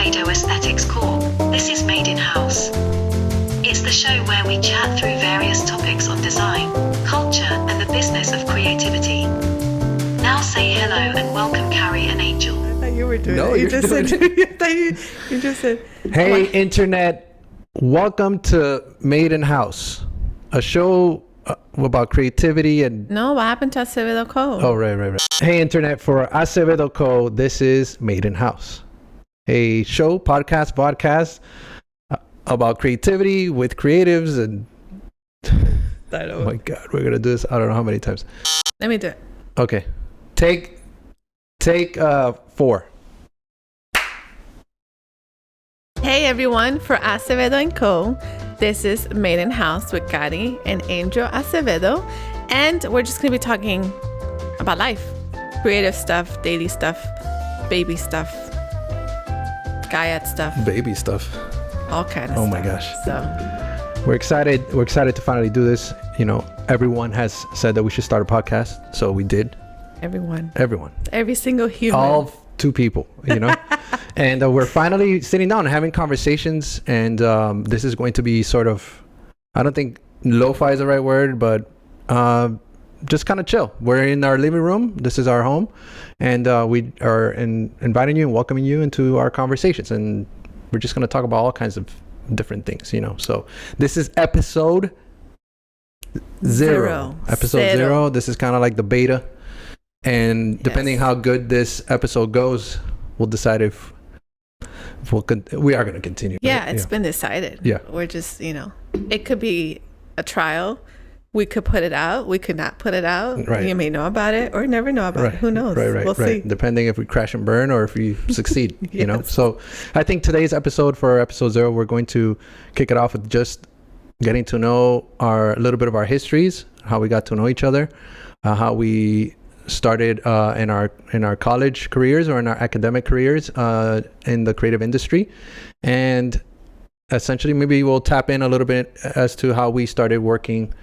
Acevedo Aesthetics Corp. This is Made in House. It's the show where we chat through various topics on design, culture, and the business of creativity. Now say hello and welcome Carrie and Angel. I thought you were doing No, it. you're doing You just said, Hey, Internet. Welcome to Made in House, a show about creativity and... No, what happened to Acevedo Co? Oh, right. Hey, Internet. For Acevedo Co, this is Made in House, a show, podcast, vodcast about creativity with creatives and... Oh, my God. We're going to do this I don't know how many times. Let me do it. Okay. Take 4. Hey everyone, for Acevedo and Co, this is Made in House with Gary and Angel Acevedo, and we're just going to be talking about life, creative stuff, daily stuff, baby stuff, Gaiat stuff, Baby stuff. all kind of Oh stuff. my gosh. So We're excited to finally do this. You know, everyone has said that we should start a podcast, so we did. everyone, Every single human. all 2 people, you know. And we're finally sitting down and having conversations, and this is going to be sort of, I don't think lo-fi is the right word, but just kind of chill. We're in our living room. This is our home, and we are inviting you and welcoming you into our conversations, and we're just going to talk about all kinds of different things, you know. So this is episode 0. Episode 0. This is kind of like the beta, and depending how good this episode goes, we'll decide if we are going to continue. Yeah, right? it's been decided. Yeah. We're just, it could be a trial. We could put it out. We could not put it out. Right. You may know about it or never know about it. Who knows? Right. We'll see. Depending if we crash and burn or if we succeed, you know. Yes. So I think today's episode, for episode 0, we're going to kick it off with just getting to know a little bit of our histories, how we got to know each other, how we started in our college careers or in our academic careers in the creative industry, and essentially maybe we'll tap in a little bit as to how we started working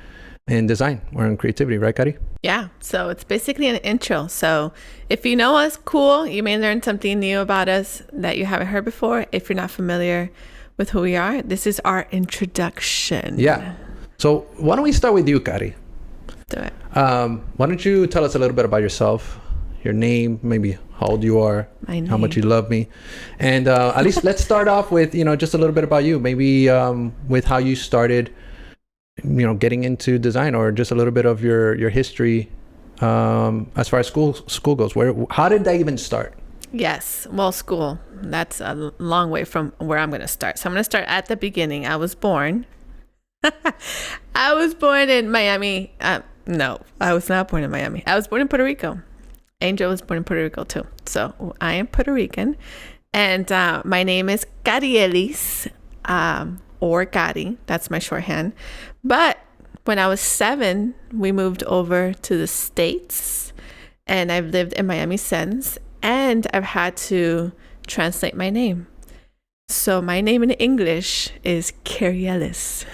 in design or in creativity, right, Kari? Yeah. So it's basically an intro. So if you know us, cool. You may learn something new about us that you haven't heard before. If you're not familiar with who we are, this is our introduction. Yeah. So why don't we start with you, Kari? Do it. Why don't you tell us a little bit about yourself, your name, maybe how old you are, My name. how much you love me, and at least let's start off with just a little bit about you, maybe with how you started, getting into design, or just a little bit of your history as far as school goes. How did that even start? Yes. Well, school. That's a long way from where I'm going to start. So I'm going to start at the beginning. I was born in Miami. No, I was not born in Miami. I was born in Puerto Rico. Angel was born in Puerto Rico too. So I am Puerto Rican, and my name is Karielys, or Gary. That's my shorthand. But when I was 7, we moved over to the States, and I've lived in Miami since, and I've had to translate my name. So my name in English is Karielys,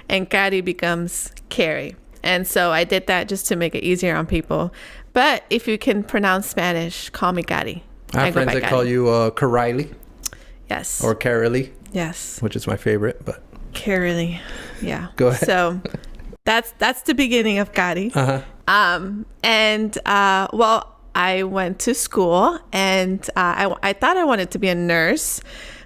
and Gary becomes Carrie. And so I did that just to make it easier on people. But if you can pronounce Spanish, call me Gary. I have friends that call you Karielys. Yes. Or Karielys, Yes. which is my favorite, but Karielys. Yeah. Go ahead. So that's the beginning of Gary. uh-huh. Well, I went to school, and I thought I wanted to be a nurse.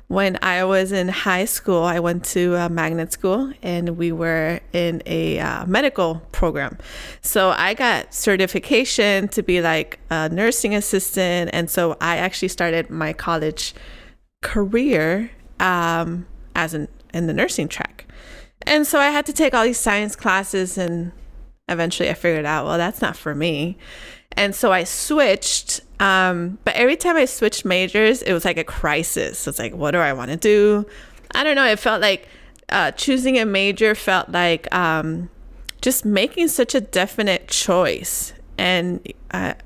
When I was in high school, I went to a magnet school, and we were in a medical program. So I got certification to be like a nursing assistant. And so I actually started my college career in the nursing track. And so I had to take all these science classes, and eventually I figured out, well, that's not for me. And so I switched, but every time I switched majors, it was like a crisis. It's like, what do I want to do? I don't know. It felt like choosing a major felt like just making such a definite choice. And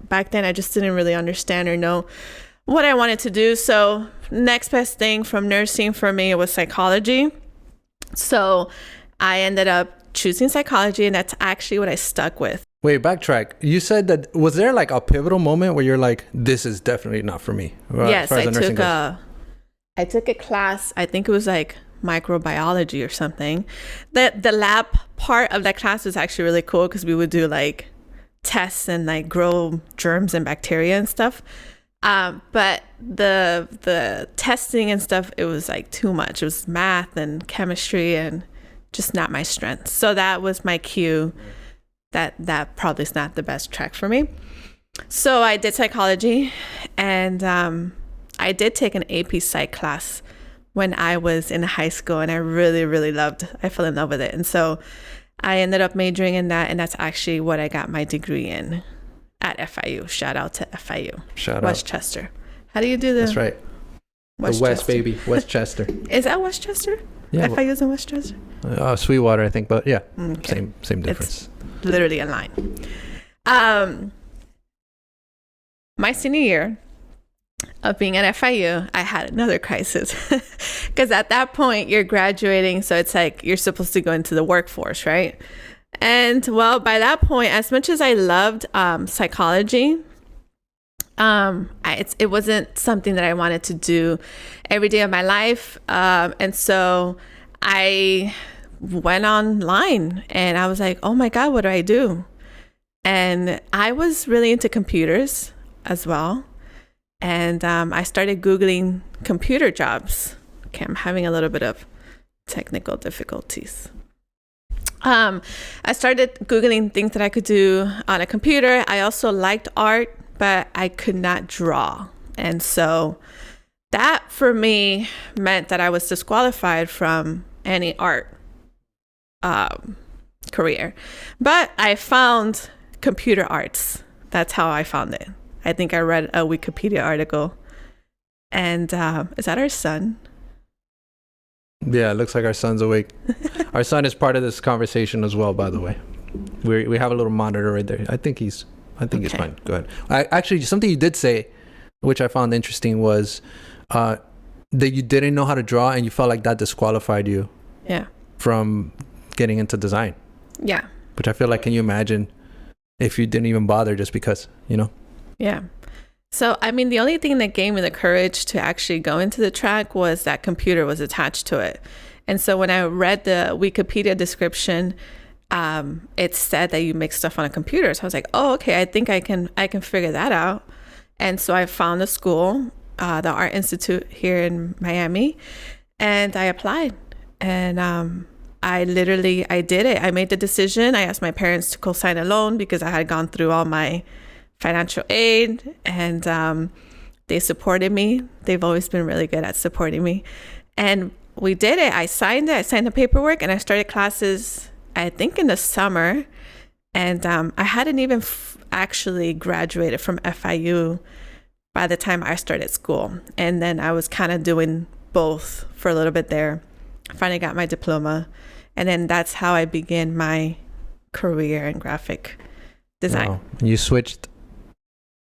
back then, I just didn't really understand or know what I wanted to do. So next best thing from nursing for me was psychology. So I ended up choosing psychology, and that's actually what I stuck with. Wait, backtrack. You said that, was there like a pivotal moment where you're like, this is definitely not for me? Yes, I took I took a class, I think it was like microbiology or something. The lab part of that class was actually really cool because we would do like tests and like grow germs and bacteria and stuff. But the testing and stuff, it was like too much. It was math and chemistry and just not my strength. So that was my cue that probably is not the best track for me. So I did psychology, and I did take an AP Psych class when I was in high school, and I really I fell in love with it. And so I ended up majoring in that, and that's actually what I got my degree in at FIU. Shout out to FIU. Shout out. Westchester. How do you do the? That's right. The West, baby. Westchester. Is that Westchester? Yeah. FIU's in Westchester? Sweetwater, I think, but yeah, Okay. same difference. It's literally a line. My senior year of being at FIU, I had another crisis because at that point you're graduating, so it's like you're supposed to go into the workforce, right? And well, by that point, as much as I loved psychology, it wasn't something that I wanted to do every day of my life, and so I went online and I was like, oh my God, what do I do? And I was really into computers as well. And I started Googling computer jobs. Okay, I'm having a little bit of technical difficulties. I started Googling things that I could do on a computer. I also liked art, but I could not draw. And so that for me meant that I was disqualified from any art career. But I found computer arts. That's how I found it. I think I read a Wikipedia article. And is that our son? Yeah, it looks like our son's awake. Our son is part of this conversation as well, by the way. We have a little monitor right there. I think he's fine. Go ahead. Actually, something you did say, which I found interesting, was that you didn't know how to draw and you felt like that disqualified you. Yeah. From getting into design. Yeah. Which I feel like, can you imagine if you didn't even bother just because, you know? Yeah. So, I mean, the only thing that gave me the courage to actually go into the track was that computer was attached to it. And so when I read the Wikipedia description, it said that you make stuff on a computer. So I was like, oh, okay, I think I can figure that out. And so I found a school, the Art Institute here in Miami, and I applied. And I did it. I made the decision. I asked my parents to co-sign a loan because I had gone through all my financial aid, and they supported me. They've always been really good at supporting me. And we did it. I signed the paperwork, and I started classes, I think, in the summer. And I hadn't even actually graduated from FIU by the time I started school. And then I was kind of doing both for a little bit there. I finally got my diploma. And then that's how I began my career in graphic design. Wow. You switched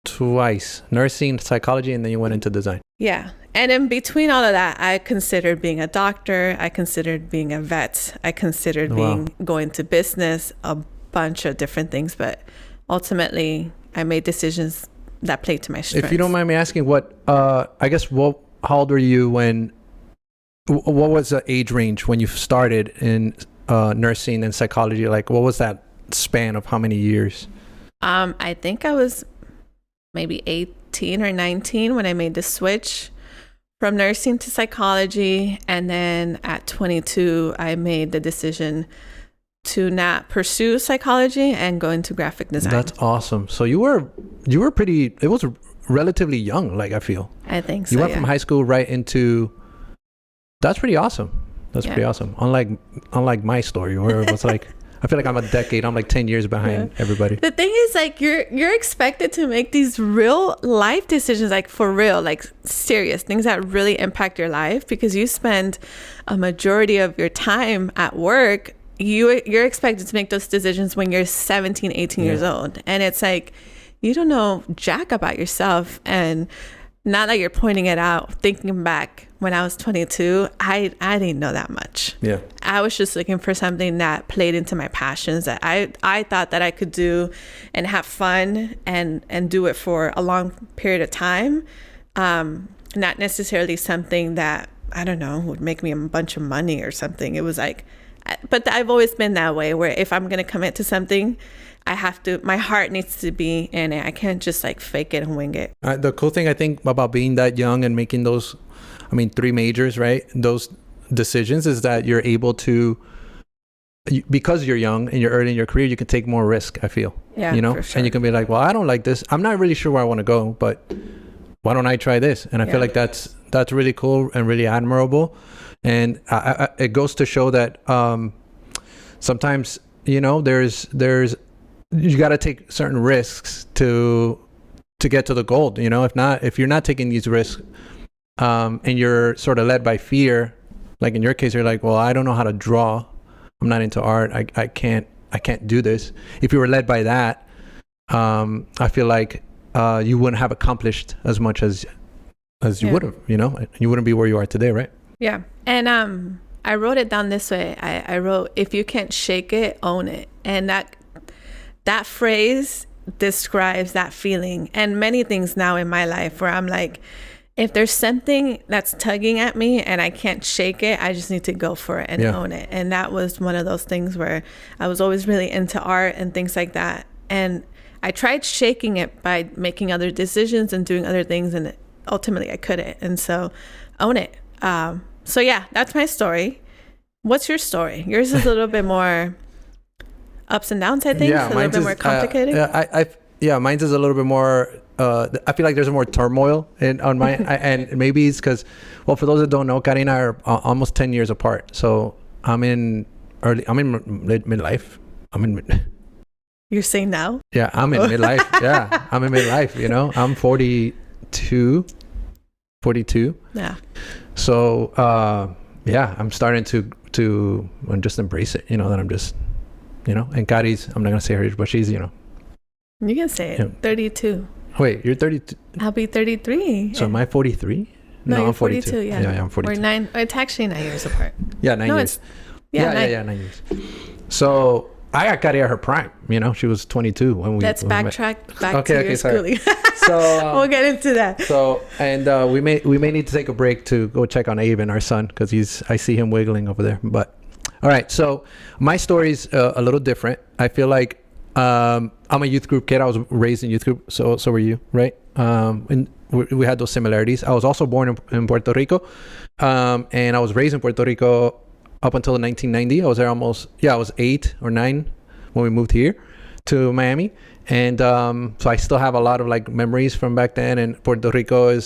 twice, nursing, psychology, and then you went into design. Yeah. And in between all of that, I considered being a doctor. I considered being a vet. I considered going to business, a bunch of different things. But ultimately, I made decisions that played to my strengths. If you don't mind me asking, how old were you what was the age range when you started in nursing and psychology? Like, what was that span of how many years? I think I was maybe 18 or 19 when I made the switch from nursing to psychology. And then at 22, I made the decision to not pursue psychology and go into graphic design. That's awesome. So you were it was relatively young, like, I feel. I think so. You went from high school right into... That's pretty awesome. Pretty awesome. Unlike my story, where it was like, I feel like I'm I'm like 10 years behind everybody. The thing is, like, you're expected to make these real life decisions, like for real, like serious things that really impact your life, because you spend a majority of your time at work. You're expected to make those decisions when you're 17, 18 years old. And it's like, you don't know jack about yourself. And now that you're pointing it out, thinking back when I was 22, I didn't know that much. Yeah. I was just looking for something that played into my passions, that I thought that I could do and have fun and do it for a long period of time. not necessarily something that, I don't know, would make me a bunch of money or something. It was like, but I've always been that way, where if I'm going to commit to something, I have to, my heart needs to be in it. I can't just like fake it and wing it. The cool thing I think about being that young and making those, 3 majors, right? Those decisions is that you're able to, because you're young and you're early in your career, you can take more risk, I feel. Yeah, for sure. And you can be like, well, I don't like this. I'm not really sure where I want to go, but why don't I try this? And I feel like that's really cool and really admirable. And it goes to show that sometimes, there's you got to take certain risks to get to the goal. If you're not taking these risks and you're sort of led by fear, like in your case, you're like, well, I don't know how to draw. I'm not into art. I can't do this. If you were led by that, I feel like you wouldn't have accomplished as much as you would have, you wouldn't be where you are today, right? Yeah. And I wrote it down this way. I wrote, if you can't shake it, own it. And that phrase describes that feeling and many things now in my life, where I'm like, if there's something that's tugging at me and I can't shake it, I just need to go for it and own it. And that was one of those things where I was always really into art and things like that. And I tried shaking it by making other decisions and doing other things, and ultimately I couldn't. And so own it. So yeah, that's my story. What's your story? Yours is a little bit more ups and downs, I think. Yeah, a little bit more complicated. Mine's is a little bit more. I feel like there's more turmoil on mine, and maybe it's because, well, for those that don't know, Kari and I are almost 10 years apart. So I'm in midlife. You're saying now? Yeah, I'm in midlife. Yeah, I'm in midlife. I'm 42. Yeah. So I'm starting to just embrace it. That I'm just, and Kari's, I'm not gonna say her age, but she's, You can say it. 32. Wait, you're 32? I'll be 33. So am I 43? No, I'm 42. Yeah, I'm 42. We're 9. It's actually 9 years apart. Yeah, 9 years. Yeah, 9 years. So I got Kari at her prime. She was 22 when we. Let's backtrack back to your schooling. So we'll get into that. So we may need to take a break to go check on Avon, our son, because I see him wiggling over there. But all right, so my story's a little different. I feel like I'm a youth group kid. I was raised in youth group, so were you, right? And we had those similarities. I was also born in Puerto Rico, and I was raised in Puerto Rico up until 1990. I was there I was 8 or 9 when we moved here to Miami. And so I still have a lot of like memories from back then, and Puerto Rico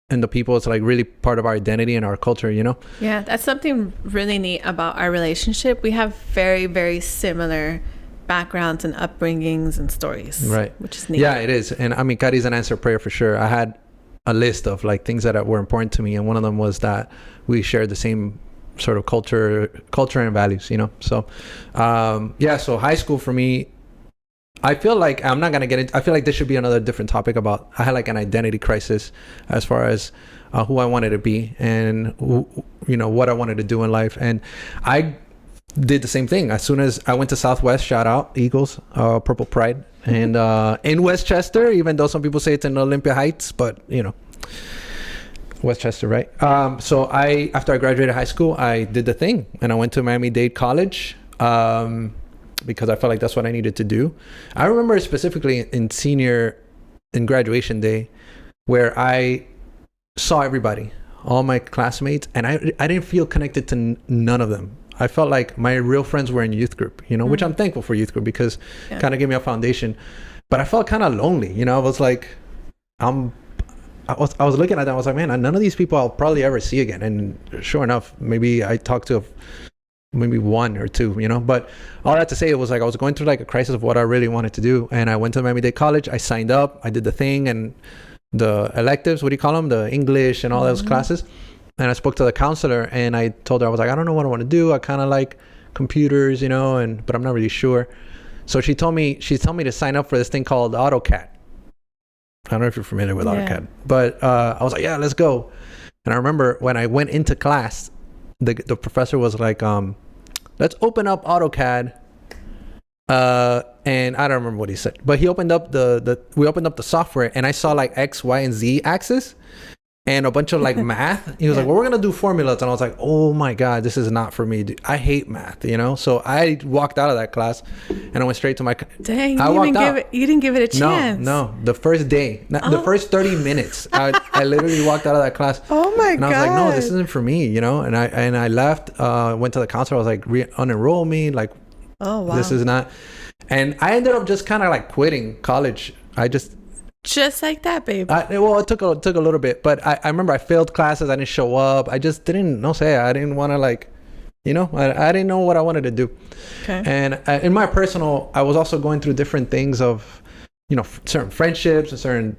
and the people, it's like really part of our identity and our culture, Yeah, that's something really neat about our relationship. We have very, very similar backgrounds and upbringings and stories, right? Which is neat. Yeah, it is. And Kari's an answered prayer for sure. I had a list of like things that were important to me, and one of them was that we shared the same sort of culture and values, so so high school for me, I feel like I'm not gonna get into. I feel like this should be another different topic about. I had like an identity crisis as far as who I wanted to be and what I wanted to do in life, and I did the same thing. As soon as I went to Southwest, shout out Eagles, Purple Pride, and in Westchester, even though some people say it's in Olympia Heights, but Westchester, right? So after I graduated high school, I did the thing, and I went to Miami-Dade College. Because I felt like that's what I needed to do. I remember specifically in graduation day, where I saw everybody, all my classmates, and I didn't feel connected to none of them. I felt like my real friends were in youth group, which I'm thankful for youth group because kind of gave me a foundation. But I felt kind of lonely, I was like, I was looking at them, I was like, man, none of these people I'll probably ever see again. And sure enough, maybe I talked to maybe 1 or 2, but all that to say, it was like I was going through like a crisis of what I really wanted to do. And I went to Miami-Dade College, I signed up, I did the thing, and the electives, what do you call them, the English and all those classes. And I spoke to the counselor, and I told her, I was like, I don't know what I want to do. I kind of like computers, but I'm not really sure. So she told me to sign up for this thing called AutoCAD. I don't know if you're familiar with AutoCAD, but I was like, yeah, let's go. And I remember when I went into class, the professor was like, let's open up AutoCAD. And I don't remember what he said, but he opened up we opened up the software, and I saw like X, Y, and Z axis. and a bunch of like math. He was like, well, we're gonna do formulas, and I was like, oh my god, this is not for me, dude. I hate math, you know. So I walked out of that class, and I went straight to my. Dang, I walked out. You didn't give it a chance. No, the first day, the first 30 minutes, I literally walked out of that class. Oh my god! And I was like, no, this isn't for me, you know. And I left. Went to the counselor. I was like, unenroll me, like, oh wow, this is not. And I ended up just kind of like quitting college. I just like that, babe. Well, it took a little bit, but I remember I failed classes. I didn't show up. I just didn't I didn't want to, like, you know, I didn't know what I wanted to do. Okay. And in my personal, I was also going through different things of, you know, certain friendships and certain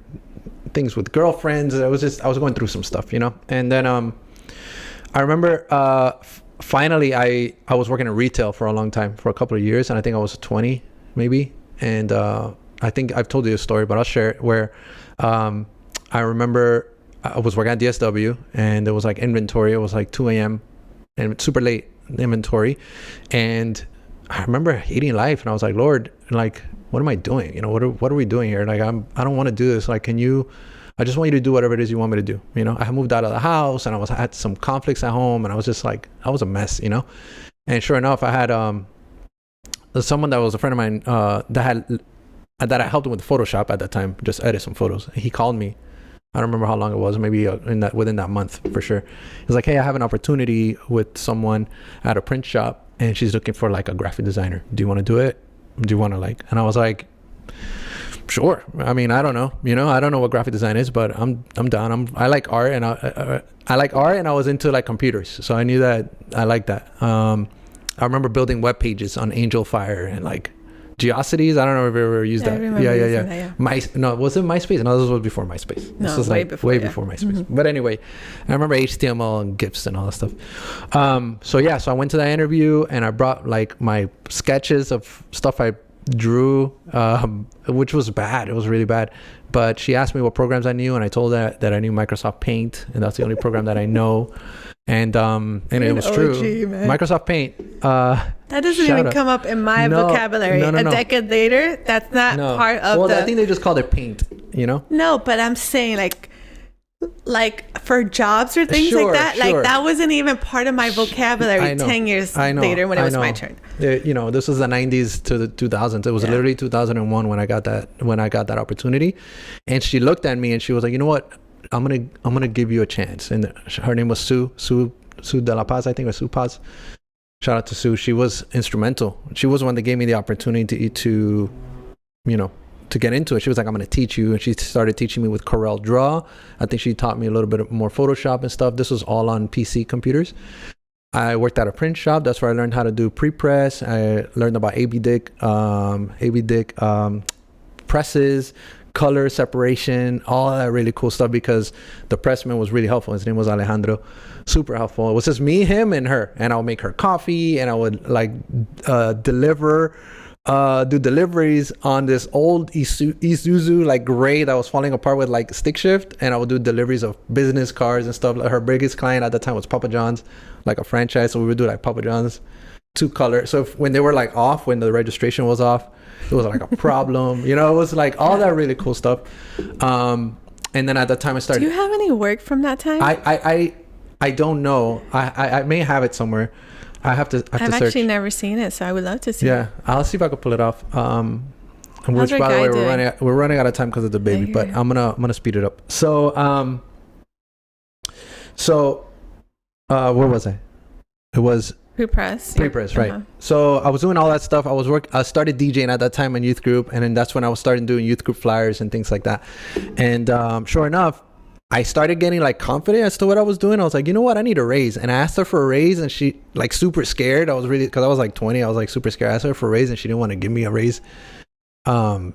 things with girlfriends. I was going through some stuff, you know. And then I remember finally I was working in retail for a long time, for a couple of years, and I think I was 20 maybe. And I think I've told you a story, but I'll share it, where I remember I was working at DSW, and there was like inventory. It was like 2 a.m. and super late inventory. And I remember hating life, and I was like, Lord, like, what am I doing? You know, what are we doing here? Like, I don't want to do this. Like, I just want you to do whatever it is you want me to do. You know, I moved out of the house, and I had some conflicts at home, and I was just like, I was a mess, you know. And sure enough, I had someone that was a friend of mine that I helped him with Photoshop at that time, just edit some photos. He called me. I don't remember how long it was, maybe within that month for sure. He was like, hey, I have an opportunity with someone at a print shop, and she's looking for like a graphic designer. Do you want to do it? Do you want to like? And I was like, sure. I mean, I don't know, you know, I don't know what graphic design is, but I'm down. I like art, and I like art, and I was into like computers, so I knew that I liked that. I remember building web pages on Angel Fire and like Geocities. I don't know if you ever used that. Yeah. Was it MySpace? No, this was before MySpace. No, this was way like before, way before MySpace. Mm-hmm. But anyway, I remember HTML and GIFs and all that stuff. So I went to that interview, and I brought like my sketches of stuff I drew, which was bad. It was really bad. But she asked me what programs I knew, and I told her that I knew Microsoft Paint, and that's the only program that I know. And it was true. Man. Microsoft Paint. That doesn't even come up in my vocabulary. No. A decade later, that's not part of I think they just called it Paint, you know? No, but I'm saying like for jobs or things like that, like that wasn't even part of my vocabulary 10 years later when it was my turn. You know, this was the 90s to the 2000s. It was literally 2001 when I got that opportunity. And she looked at me and she was like, you know what? I'm gonna give you a chance. And her name was Sue de la Paz, I think, or Sue Paz. Shout out to Sue. She was instrumental. She was the one that gave me the opportunity to get into it. She was like, I'm gonna teach you, and she started teaching me with Corel Draw. I think she taught me a little bit more Photoshop and stuff. This was all on PC computers. I worked at a print shop. That's where I learned how to do pre-press. I learned about AB-Dick presses, color separation, all that really cool stuff, because the pressman was really helpful. His name was Alejandro. Super helpful. It was just me, him, and her. And I would make her coffee, and I would like do deliveries on this old Isuzu like gray that was falling apart with like stick shift. And I would do deliveries of business cards and stuff. Like her biggest client at the time was Papa John's, like a franchise. So we would do like Papa John's, 2 colors. So when they were like off, when the registration was off, it was like a problem. You know, it was like all that really cool stuff. And then at the time I started. Do you have any work from that time? I don't know. I may have it somewhere. I've actually never seen it, so I would love to see it. Yeah, I'll see if I can pull it off. Which, by the way, we're running out of time because of the baby, but I'm gonna speed it up. So where was I? It was pre-press, right? Uh-huh. So I was doing all that stuff. I started DJing at that time in youth group, and then that's when I was starting doing youth group flyers and things like that. And sure enough, I started getting like confident as to what I was doing. I was like, you know what? I need a raise. And I asked her for a raise, and she like super scared. Because I was like 20, I was like super scared. I asked her for a raise, and she didn't want to give me a raise. So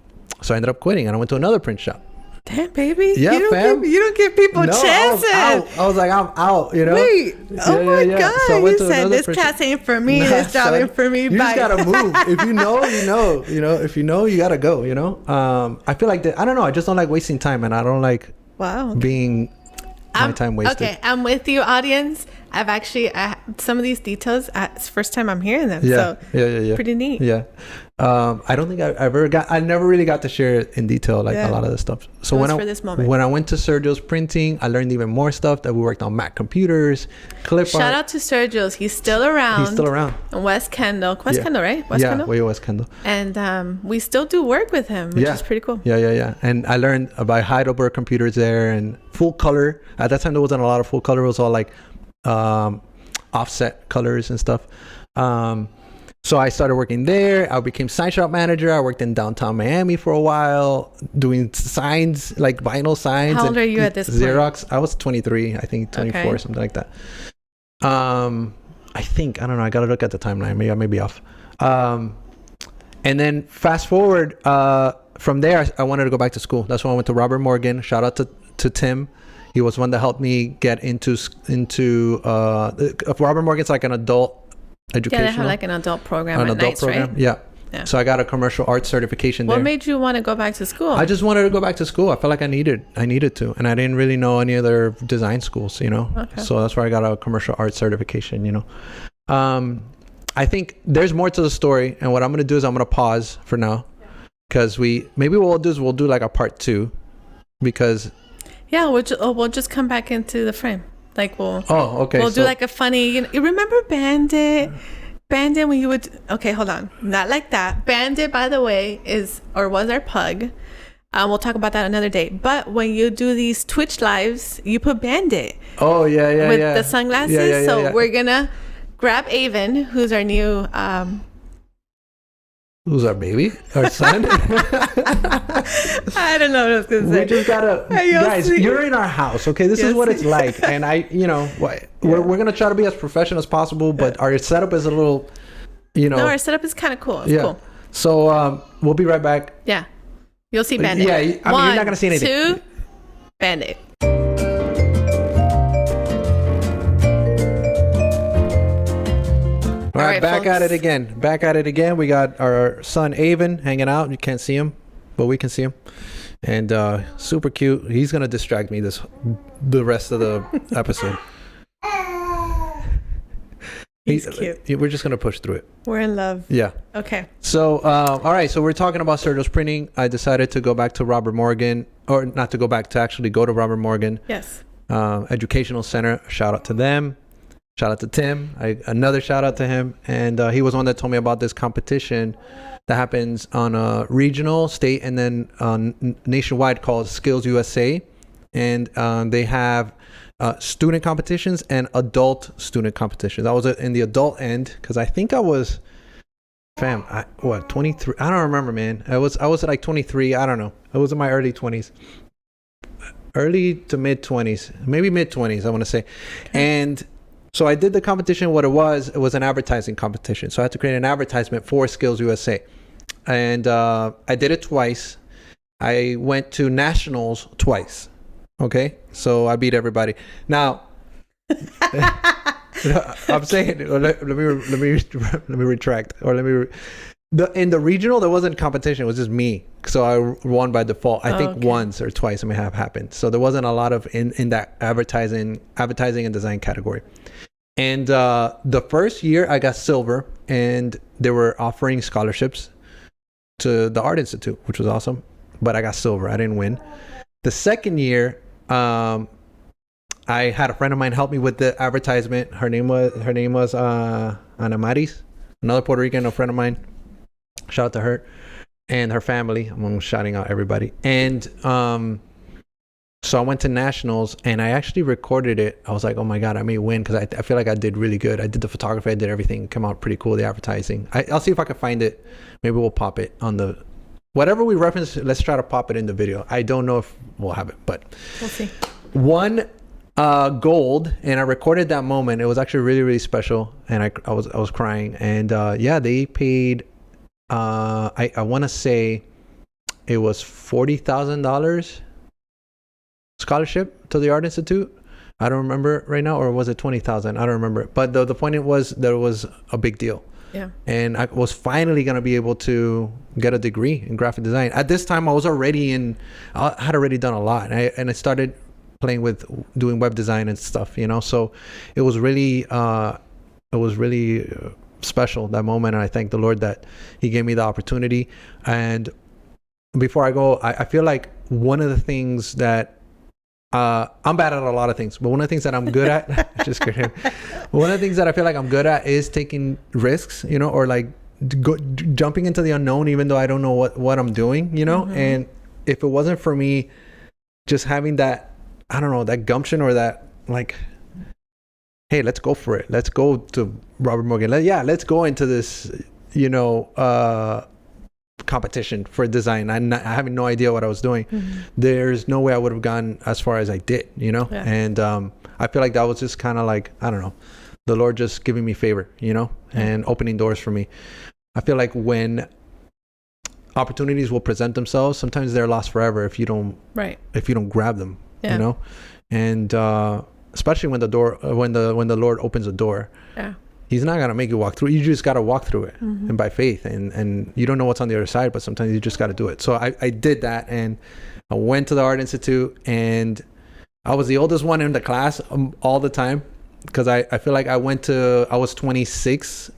I ended up quitting, and I went to another print shop. Damn, baby. Yeah, you don't give people chances. I was like, I'm out, you know? Wait. Oh my God. So you said this class ain't for me. This job ain't for me. You just got to move. If you know, you know. You know, if you know, you got to go, you know? I feel like I don't know. I just don't like wasting time, and I don't like being my time wasted. Okay, I'm with you, audience. I've actually some of these details. It's the first time I'm hearing them. Yeah, so yeah. Pretty neat. Yeah. I don't think I never really got to share it in detail, like a lot of the stuff. So when I went to Sergio's printing, I learned even more stuff, that we worked on Mac computers, clip Shout art. out to Sergio's. He's still around. In West Kendall. Kendall, right? Kendall? Way West Kendall. And we still do work with him, which is pretty cool. Yeah. And I learned about Heidelberg computers there, and full color. At that time, there wasn't a lot of full color. It was all like offset colors and stuff. So I started working there. I became sign shop manager. I worked in downtown Miami for a while, doing signs, like vinyl signs. How old are you at this Xerox? point? I was 23, I think 24, something like that. I think, I don't know. I got to look at the timeline. Maybe I may be off. And then fast forward, from there, I wanted to go back to school. That's when I went to Robert Morgan. Shout out to Tim. He was one that helped me get into Robert Morgan's like an adult educational. Yeah, they have like an adult program at nights, right? Yeah. So I got a commercial arts certification there. What made you want to go back to school? I just wanted to go back to school. I felt like I needed to, and I didn't really know any other design schools, Okay. So that's where I got a commercial arts certification, I think there's more to the story, and what I'm going to do is I'm going to pause for now, because we'll do like a part 2, because we'll just come back into the frame. Like we'll do like a funny, you remember Bandit when you would, okay, hold on, not like that. Bandit, by the way, was our pug. We'll talk about that another day. But when you do these Twitch lives, you put Bandit. Oh yeah, with the sunglasses. We're gonna grab Avon, who's our new who's our baby? Our son? I don't know what I was going to say. We just gotta, guys, you're in our house, okay? This is what it's like. And we're going to try to be as professional as possible, but our setup is a little, No, our setup is kind of cool. It's cool. So we'll be right back. Yeah. You'll see Bandit. Yeah, you're not going to see anything. 2, Bandit. All right, back at it again. We got our son Avon hanging out. You can't see him, but we can see him. And super cute. He's going to distract me the rest of the episode. He's cute. We're just going to push through it. We're in love. Yeah. Okay. So, all right. So we're talking about Sergio's printing. I decided to go back to Robert Morgan, or not to go back, to actually go to Robert Morgan. Yes. Educational Center. Shout out to them. Shout out to Tim. Another shout out to him. And he was one that told me about this competition that happens on a regional, state, and then nationwide, called Skills USA. And they have student competitions and adult student competitions. I was in the adult end, because I think I was, 23? I don't remember, man. I was at like 23. I don't know. I was in my early 20s. Early to mid 20s. Maybe mid 20s, I want to say. Okay. And so I did the competition. What it was an advertising competition. So I had to create an advertisement for Skills USA. And I did it twice. I went to nationals twice. Okay? So I beat everybody. Now, I'm saying, let me retract. Or in the regional, there wasn't competition. It was just me. So I won by default. I think once or twice it may have happened. So there wasn't a lot of in that advertising and design category. And the first year I got silver, and they were offering scholarships to the Art Institute, which was awesome. But I got silver. I didn't win. The second year, I had a friend of mine help me with the advertisement. Her name was Ana Maris, another Puerto Rican, a friend of mine. Shout out to her and her family. I'm shouting out everybody. And so I went to nationals, and I actually recorded it. I was like, oh my God, I may win, because I feel like I did really good. I did the photography, I did everything. It came out pretty cool, the advertising. I'll see if I can find it. Maybe we'll pop it on the, whatever we reference, let's try to pop it in the video. I don't know if we'll have it, but we'll see. One gold, and I recorded that moment. It was actually really, really special, and I was crying. And they paid, I want to say it was $40,000 scholarship to the Art Institute. I don't remember right now, or was it 20,000? I don't remember. But the point was that it was a big deal. Yeah. And I was finally going to be able to get a degree in graphic design. At this time, I had already done a lot. And I started playing with doing web design and stuff, So it was really special, that moment. And I thank the Lord that he gave me the opportunity. And before I go, I feel like one of the things that I'm bad at a lot of things, but one of the things that I'm good at, just kidding. One of the things that I feel like I'm good at is taking risks, you know, or like jumping into the unknown, even though I don't know what I'm doing, you know. And if it wasn't for me just having that, I don't know, that gumption or that like, hey, let's go for it. Let's go to Robert Morgan. Let's go into this, you know, competition for design. I having no idea what I was doing. There's no way I would have gone as far as I did, you know. And I feel like that was just kind of like, I don't know, the Lord just giving me favor, you know, and opening doors for me. I feel like when opportunities will present themselves, sometimes they're lost forever if you don't grab them, you know. And especially when the Lord opens a door, he's not gonna make you walk through. You just gotta walk through it, and by faith, and you don't know what's on the other side, but sometimes you just gotta do it. So I did that, and I went to the Art Institute, and I was the oldest one in the class all the time, because I feel like I was 26,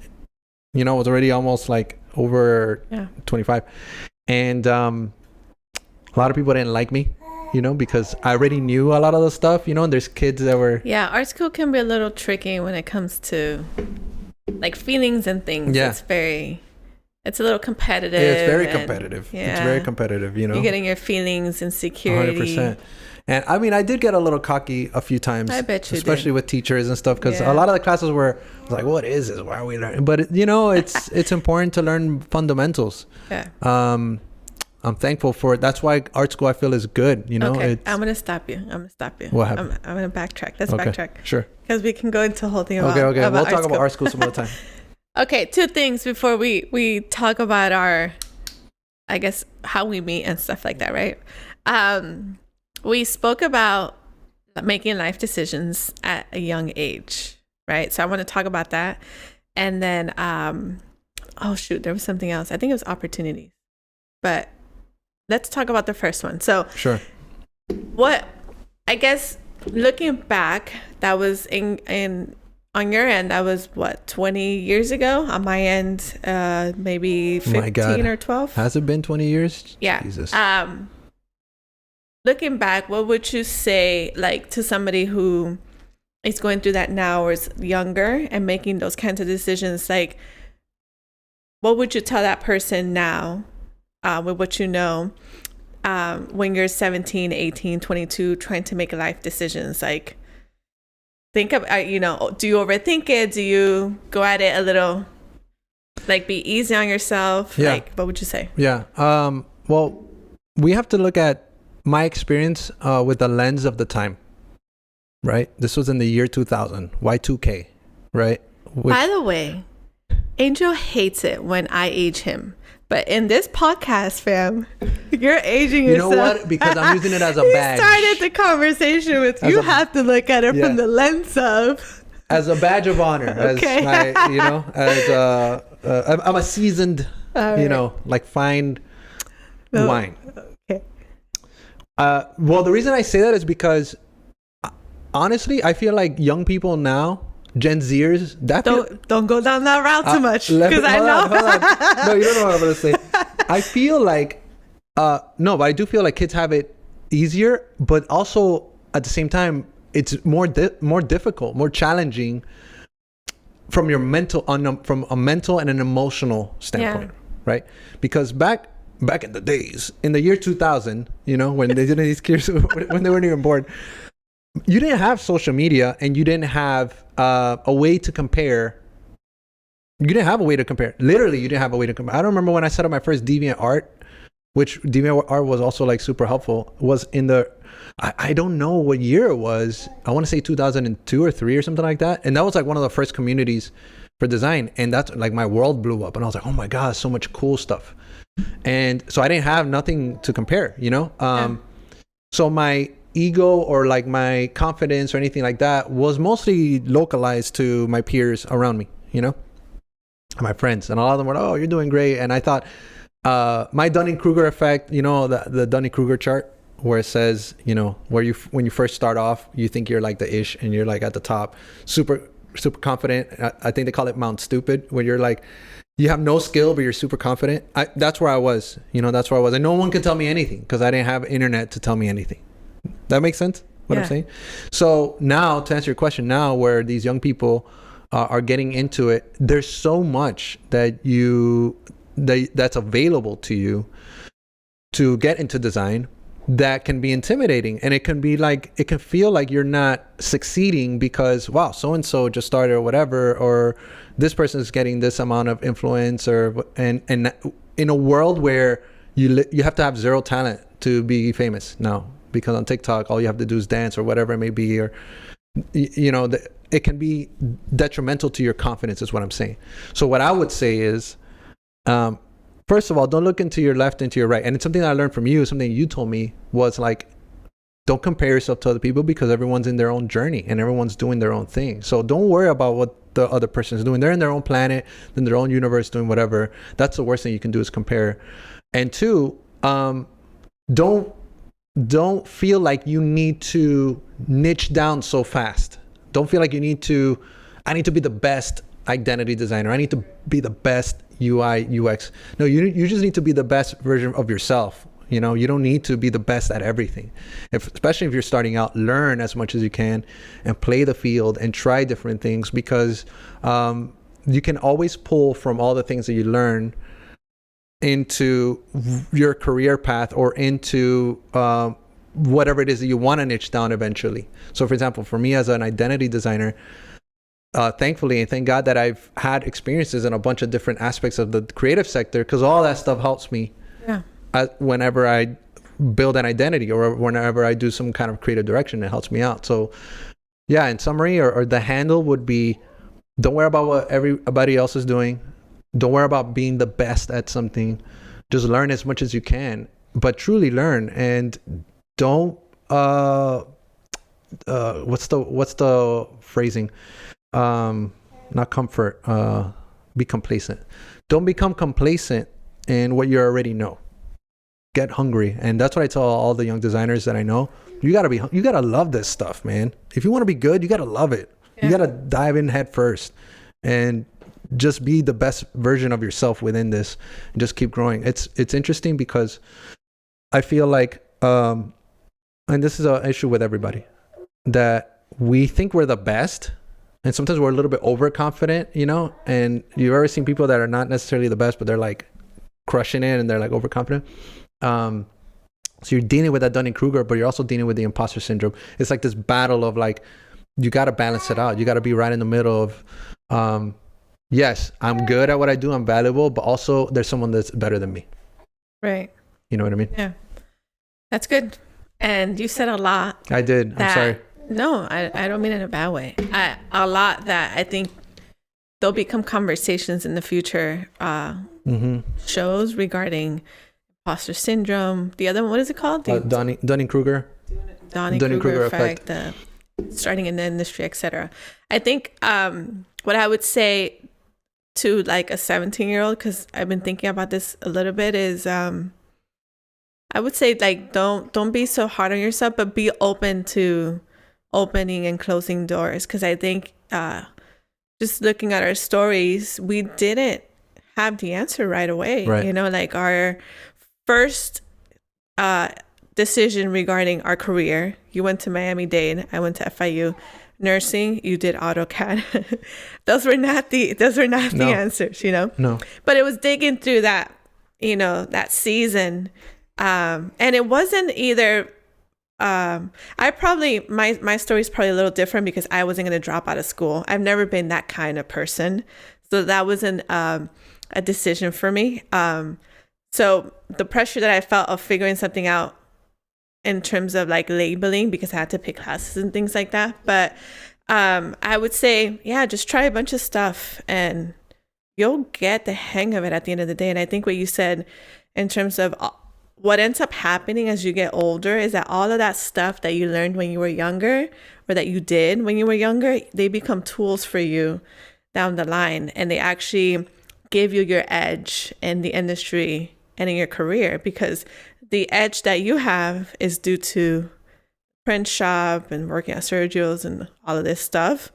you know, I was already almost like over 25, and a lot of people didn't like me, you know, because I already knew a lot of the stuff, you know, and there's kids that were... Yeah, art school can be a little tricky when it comes to like feelings and things. Yeah. It's a little competitive. It's very competitive. It's very competitive, you know. You're getting your feelings, insecurity. 100%. And I mean, I did get a little cocky a few times. I bet you especially did. With teachers and stuff, because a lot of the classes were like, what is this? Why are we learning? But, you know, it's important to learn fundamentals. Yeah. I'm thankful for it. That's why art school, I feel, is good. You know, okay, I'm gonna stop you. What happened? I'm gonna backtrack. Let's okay. backtrack. Sure. Because we can go into a whole thing about Okay. We'll talk art about art school some other time. Okay, two things before we talk about our, I guess, how we meet and stuff like that, right? We spoke about making life decisions at a young age, right? So I want to talk about that. And then, oh shoot, there was something else. I think it was opportunities. But let's talk about the first one. So sure. What, I guess, looking back, that was in on your end, that was what, 20 years ago? On my end, maybe 15 or 12. Has it been 20 years? Yeah. Jesus. Looking back, what would you say, like, to somebody who is going through that now or is younger and making those kinds of decisions? Like, what would you tell that person now, with what you know, when you're 17, 18, 22, trying to make life decisions? Like, think of, you know, do you overthink it? Do you go at it a little, like, be easy on yourself? Yeah. Like, what would you say? Yeah. Well, we have to look at my experience with the lens of the time, right? This was in the year 2000, Y2K, right? By the way, Angel hates it when I age him. But in this podcast, fam, you're aging yourself. You know what? Because I'm using it as a badge. You started the conversation with, you have to look at it from the lens of... As a badge of honor. Okay. As my, you know, as I'm a seasoned, you know, like fine wine. Okay. Well, the reason I say that is because, honestly, I feel like young people now, Gen Zers, don't go down that route too much, because I know. Hold on. No, you don't know what I'm gonna say. I feel like but I do feel like kids have it easier, but also at the same time, it's more difficult, more challenging from your from a mental and an emotional standpoint, right? Because back in the days, in the year 2000, you know, when they didn't, these kids when they weren't even born, you didn't have social media, and you didn't have a way to compare. You didn't have a way to compare. Literally, you didn't have a way to compare. I don't remember when I set up my first Deviant Art, which Deviant Art was also like super helpful, was in the, I don't know what year it was. I want to say 2002 or 3 or something like that. And that was like one of the first communities for design. And that's like my world blew up. And I was like, oh my God, so much cool stuff. And so I didn't have nothing to compare, you know? So my ego or like my confidence or anything like that was mostly localized to my peers around me, you know, my friends, and a lot of them were, oh, you're doing great. And I thought my Dunning-Kruger effect, you know, the Dunning-Kruger chart, where it says, you know, when you first start off, you think you're like the ish and you're like at the top, super super confident. I think they call it Mount Stupid, where you're like, you have no skill, but you're super confident. That's where I was. That's where I was. And no one could tell me anything because I didn't have internet to tell me anything. That makes sense, what I'm saying? So now, to answer your question, now where these young people are getting into it, there's so much that's available to you to get into design that can be intimidating. And it can be like, it can feel like you're not succeeding because, wow, so-and-so just started or whatever, or this person is getting this amount of influence, and in a world where you have to have zero talent to be famous now, because on TikTok, all you have to do is dance or whatever it may be, or, it can be detrimental to your confidence is what I'm saying. So what I would say is, first of all, don't look into your left and to your right. And it's something that I learned from you, something you told me was like, don't compare yourself to other people because everyone's in their own journey and everyone's doing their own thing. So don't worry about what the other person is doing. They're in their own planet, in their own universe, doing whatever. That's the worst thing you can do is compare. And two, don't feel like you need to niche down so fast. Don't feel like I need to be the best identity designer. I need to be the best UI, UX. No, you just need to be the best version of yourself. You don't need to be the best at everything. Especially if you're starting out, learn as much as you can and play the field and try different things, because you can always pull from all the things that you learn into your career path or into whatever it is that you want to niche down eventually. So for example, for me as an identity designer, thankfully, and thank God that I've had experiences in a bunch of different aspects of the creative sector, because all that stuff helps me whenever I build an identity or whenever I do some kind of creative direction. It helps me out. So yeah, in summary, or the handle would be, don't worry about what everybody else is doing. Don't worry about being the best at something. Just learn as much as you can, but truly learn, and don't what's the phrasing? Not comfort, be complacent. Don't become complacent in what you already know. Get hungry. And that's what I tell all the young designers that I know. You gotta love this stuff, man. If you want to be good, you gotta love it. You gotta dive in head first and just be the best version of yourself within this and just keep growing. It's interesting because I feel like, and this is an issue with everybody, that we think we're the best. And sometimes we're a little bit overconfident, and you've ever seen people that are not necessarily the best, but they're like crushing it and they're like overconfident. So you're dealing with that Dunning-Kruger, but you're also dealing with the imposter syndrome. It's like this battle of like, you got to balance it out. You got to be right in the middle of, yes, I'm good at what I do. I'm valuable, but also there's someone that's better than me. Right. You know what I mean? Yeah. That's good. And you said a lot. I did. I'm sorry. No, I don't mean it in a bad way. A lot that I think there'll become conversations in the future, shows regarding imposter syndrome. The other one, what is it called? Dunning-Kruger. Dunning-Kruger effect, starting in the industry, etc. I think what I would say to like a 17-year-old, because I've been thinking about this a little bit, is I would say like don't be so hard on yourself, but be open to opening and closing doors. Because I think just looking at our stories, we didn't have the answer right away. Right. Like our first decision regarding our career, you went to Miami-Dade, I went to FIU. Nursing, you did AutoCAD. those were not the answers, No. But it was digging through that, that season. And it wasn't either, my story is probably a little different because I wasn't going to drop out of school. I've never been that kind of person. So that wasn't a decision for me. So the pressure that I felt of figuring something out in terms of like labeling, because I had to pick classes and things like that. But I would say, just try a bunch of stuff and you'll get the hang of it at the end of the day. And I think what you said in terms of what ends up happening as you get older is that all of that stuff that you learned when you were younger, or that you did when you were younger, they become tools for you down the line, and they actually give you your edge in the industry and in your career, because the edge that you have is due to print shop and working at Sergio's and all of this stuff.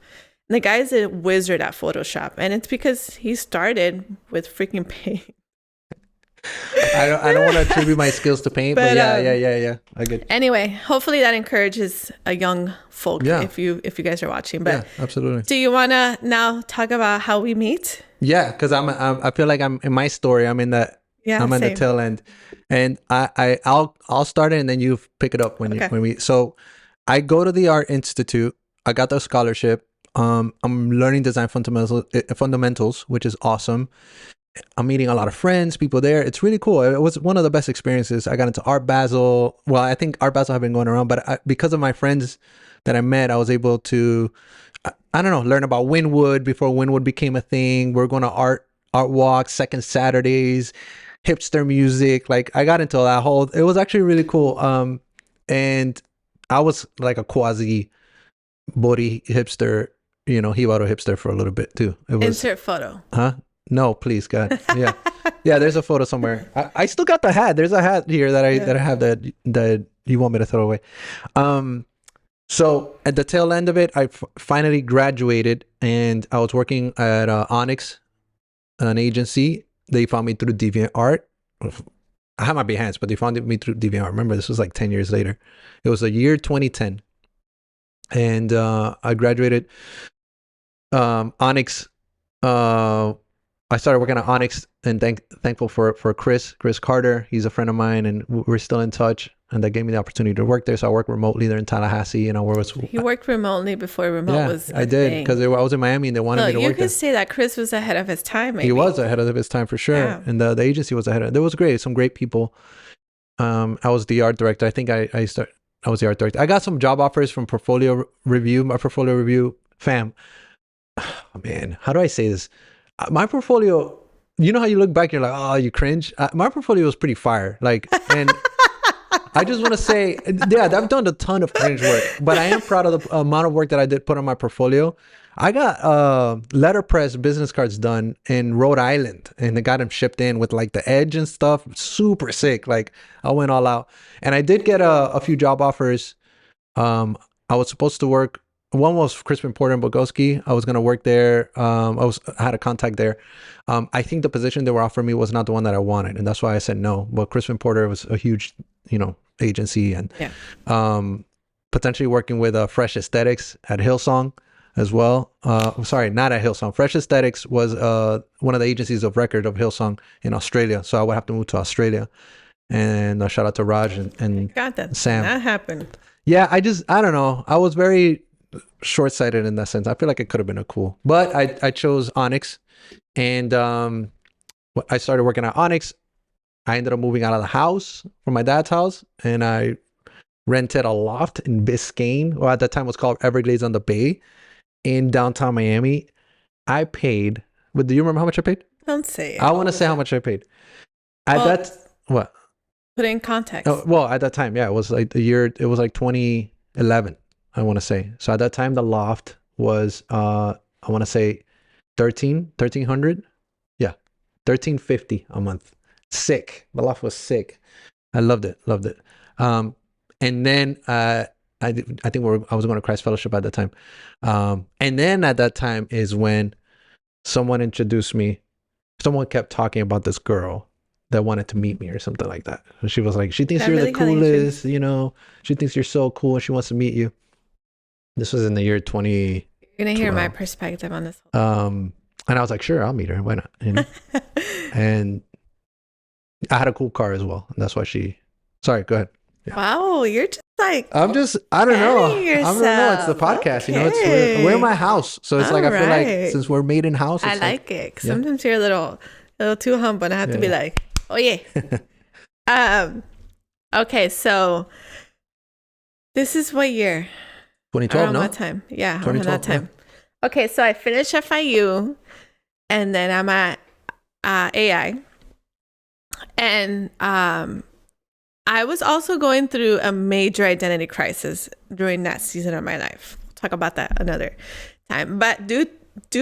The guy's a wizard at Photoshop, and it's because he started with freaking paint. I don't want to attribute my skills to paint, but yeah. I get. Anyway, hopefully that encourages a young folk if you guys are watching. But yeah, absolutely. Do you want to now talk about how we meet? Yeah, because I feel like I'm in my story. I'm in that. Yeah, I'm on the tail end, and I'll start it, and then you pick it up when we. So, I go to the Art Institute. I got the scholarship. I'm learning design fundamentals, which is awesome. I'm meeting a lot of friends, people there. It's really cool. It was one of the best experiences. I got into Art Basel. Well, I think Art Basel have been going around, but because of my friends that I met, I was able to, I don't know, learn about Winwood before Winwood became a thing. We're going to art walks, second Saturdays, hipster music. Like I got into that whole, it was actually really cool. And I was like a quasi body hipster, Jibaro hipster for a little bit too. It was, insert photo. Huh? No, please, God. Yeah. Yeah, there's a photo somewhere. I still got the hat. There's a hat here that I have that you want me to throw away. So at the tail end of it, I finally graduated, and I was working at Onyx, an agency. They found me through DeviantArt. I have my Behance, but they found me through DeviantArt. Remember, this was like 10 years later. It was the year 2010. And I graduated Onyx. I started working at Onyx, and thankful for Chris Carter. He's a friend of mine, and we're still in touch. And that gave me the opportunity to work there. So I worked remotely there in Tallahassee. You worked remotely before remote was. I did, because I was in Miami and they wanted me to work there. You could say that Chris was ahead of his time. Maybe. He was ahead of his time for sure, and the agency was ahead. It was great. Some great people. I was the art director. I think I was the art director. I got some job offers from Portfolio Review. My Portfolio Review fam. Oh, man, how do I say this? My portfolio, you know how you look back, you're like, oh, you cringe. My portfolio was pretty fire. Like, and I just want to say, yeah, I've done a ton of cringe work, but I am proud of the amount of work that I did put on my portfolio. I got letterpress business cards done in Rhode Island, and I got them shipped in with like the edge and stuff. Super sick. Like, I went all out. And I did get a few job offers. I was supposed to work. One was Crispin Porter and Bogosky. I was going to work there. I had a contact there. I think the position they were offering me was not the one that I wanted, and that's why I said no. But Crispin Porter was a huge, agency, and potentially working with Fresh Aesthetics at Hillsong as well. Sorry, not at Hillsong. Fresh Aesthetics was one of the agencies of record of Hillsong in Australia, so I would have to move to Australia. And shout out to Raj and Sam. That happened. Yeah, I don't know. I was very short-sighted in that sense. I feel like it could have been but I chose Onyx, and I started working at Onyx. I ended up moving out of the house from my dad's house, and I rented a loft in Biscayne, or at that time it was called Everglades on the Bay, in downtown Miami. I paid, but do you remember how much I paid? Don't say it. I want to say how much I paid. What? Put it in context. At that time, it was like 2011. I want to say. So at that time, the loft was, I want to say $1,300. Yeah. $1,350 a month. Sick. The loft was sick. I loved it. And then, I think I was going to Christ Fellowship at that time. And then at that time is when someone kept talking about this girl that wanted to meet me or something like that. She was like, she thinks you're the coolest, she thinks you're so cool, and she wants to meet you. This was in the year 20. You're gonna hear my perspective on this. And I was like, sure, I'll meet her. Why not? And I had a cool car as well. And that's why sorry, go ahead. Yeah. Wow, you're just like, I don't know. I don't know. It's the podcast, okay. we're in my house. So it's I feel like since we're made in house. I like it. Cause sometimes you're a little too humble, and I have to be like, oh yeah. Okay. So this is what year? 2012, no? What time? Yeah, around that time. Yeah. Okay, so I finished FIU, and then I'm at AI. And I was also going through a major identity crisis during that season of my life. We'll talk about that another time. But due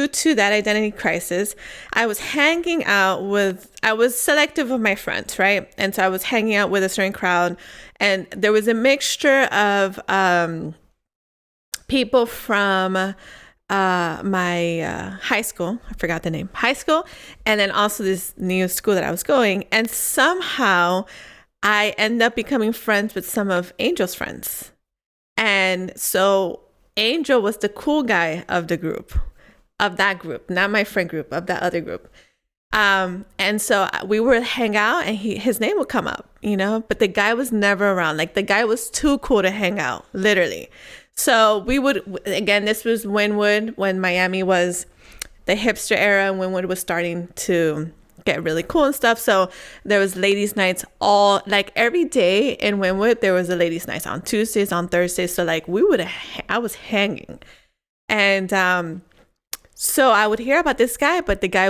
to that identity crisis, I was selective of my friends, right? And so I was hanging out with a certain crowd, and there was a mixture of people from my high school. I forgot the name. High school, and then also this new school that I was going. And somehow I end up becoming friends with some of Angel's friends. And so Angel was the cool guy of the group, of that group, not my friend group, of that other group. And so we would hang out and his name would come up, you know, but the guy was never around. Like the guy was too cool to hang out, literally. So we would, again, this was Wynwood when Miami was the hipster era and Wynwood was starting to get really cool and stuff. So there was ladies nights like every day in Wynwood, there was a ladies nights on Tuesdays, on Thursdays. So like I was hanging. And, so I would hear about this guy, but the guy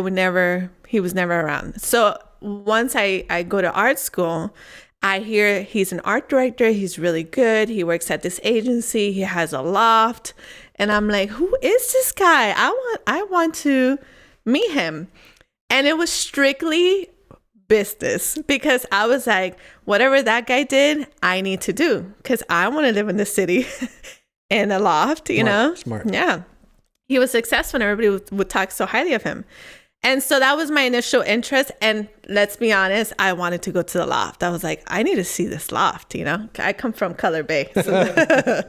he was never around. So once I go to art school, I hear he's an art director. He's really good. He works at this agency. He has a loft. And I'm like, who is this guy? I want to meet him. And it was strictly business because I was like, whatever that guy did, I need to do because I want to live in the city in a loft, you know? Smart. Yeah. He was successful and everybody would talk so highly of him. And so that was my initial interest. And let's be honest, I wanted to go to the loft. I was like, I need to see this loft, you know? I come from Color Bay. So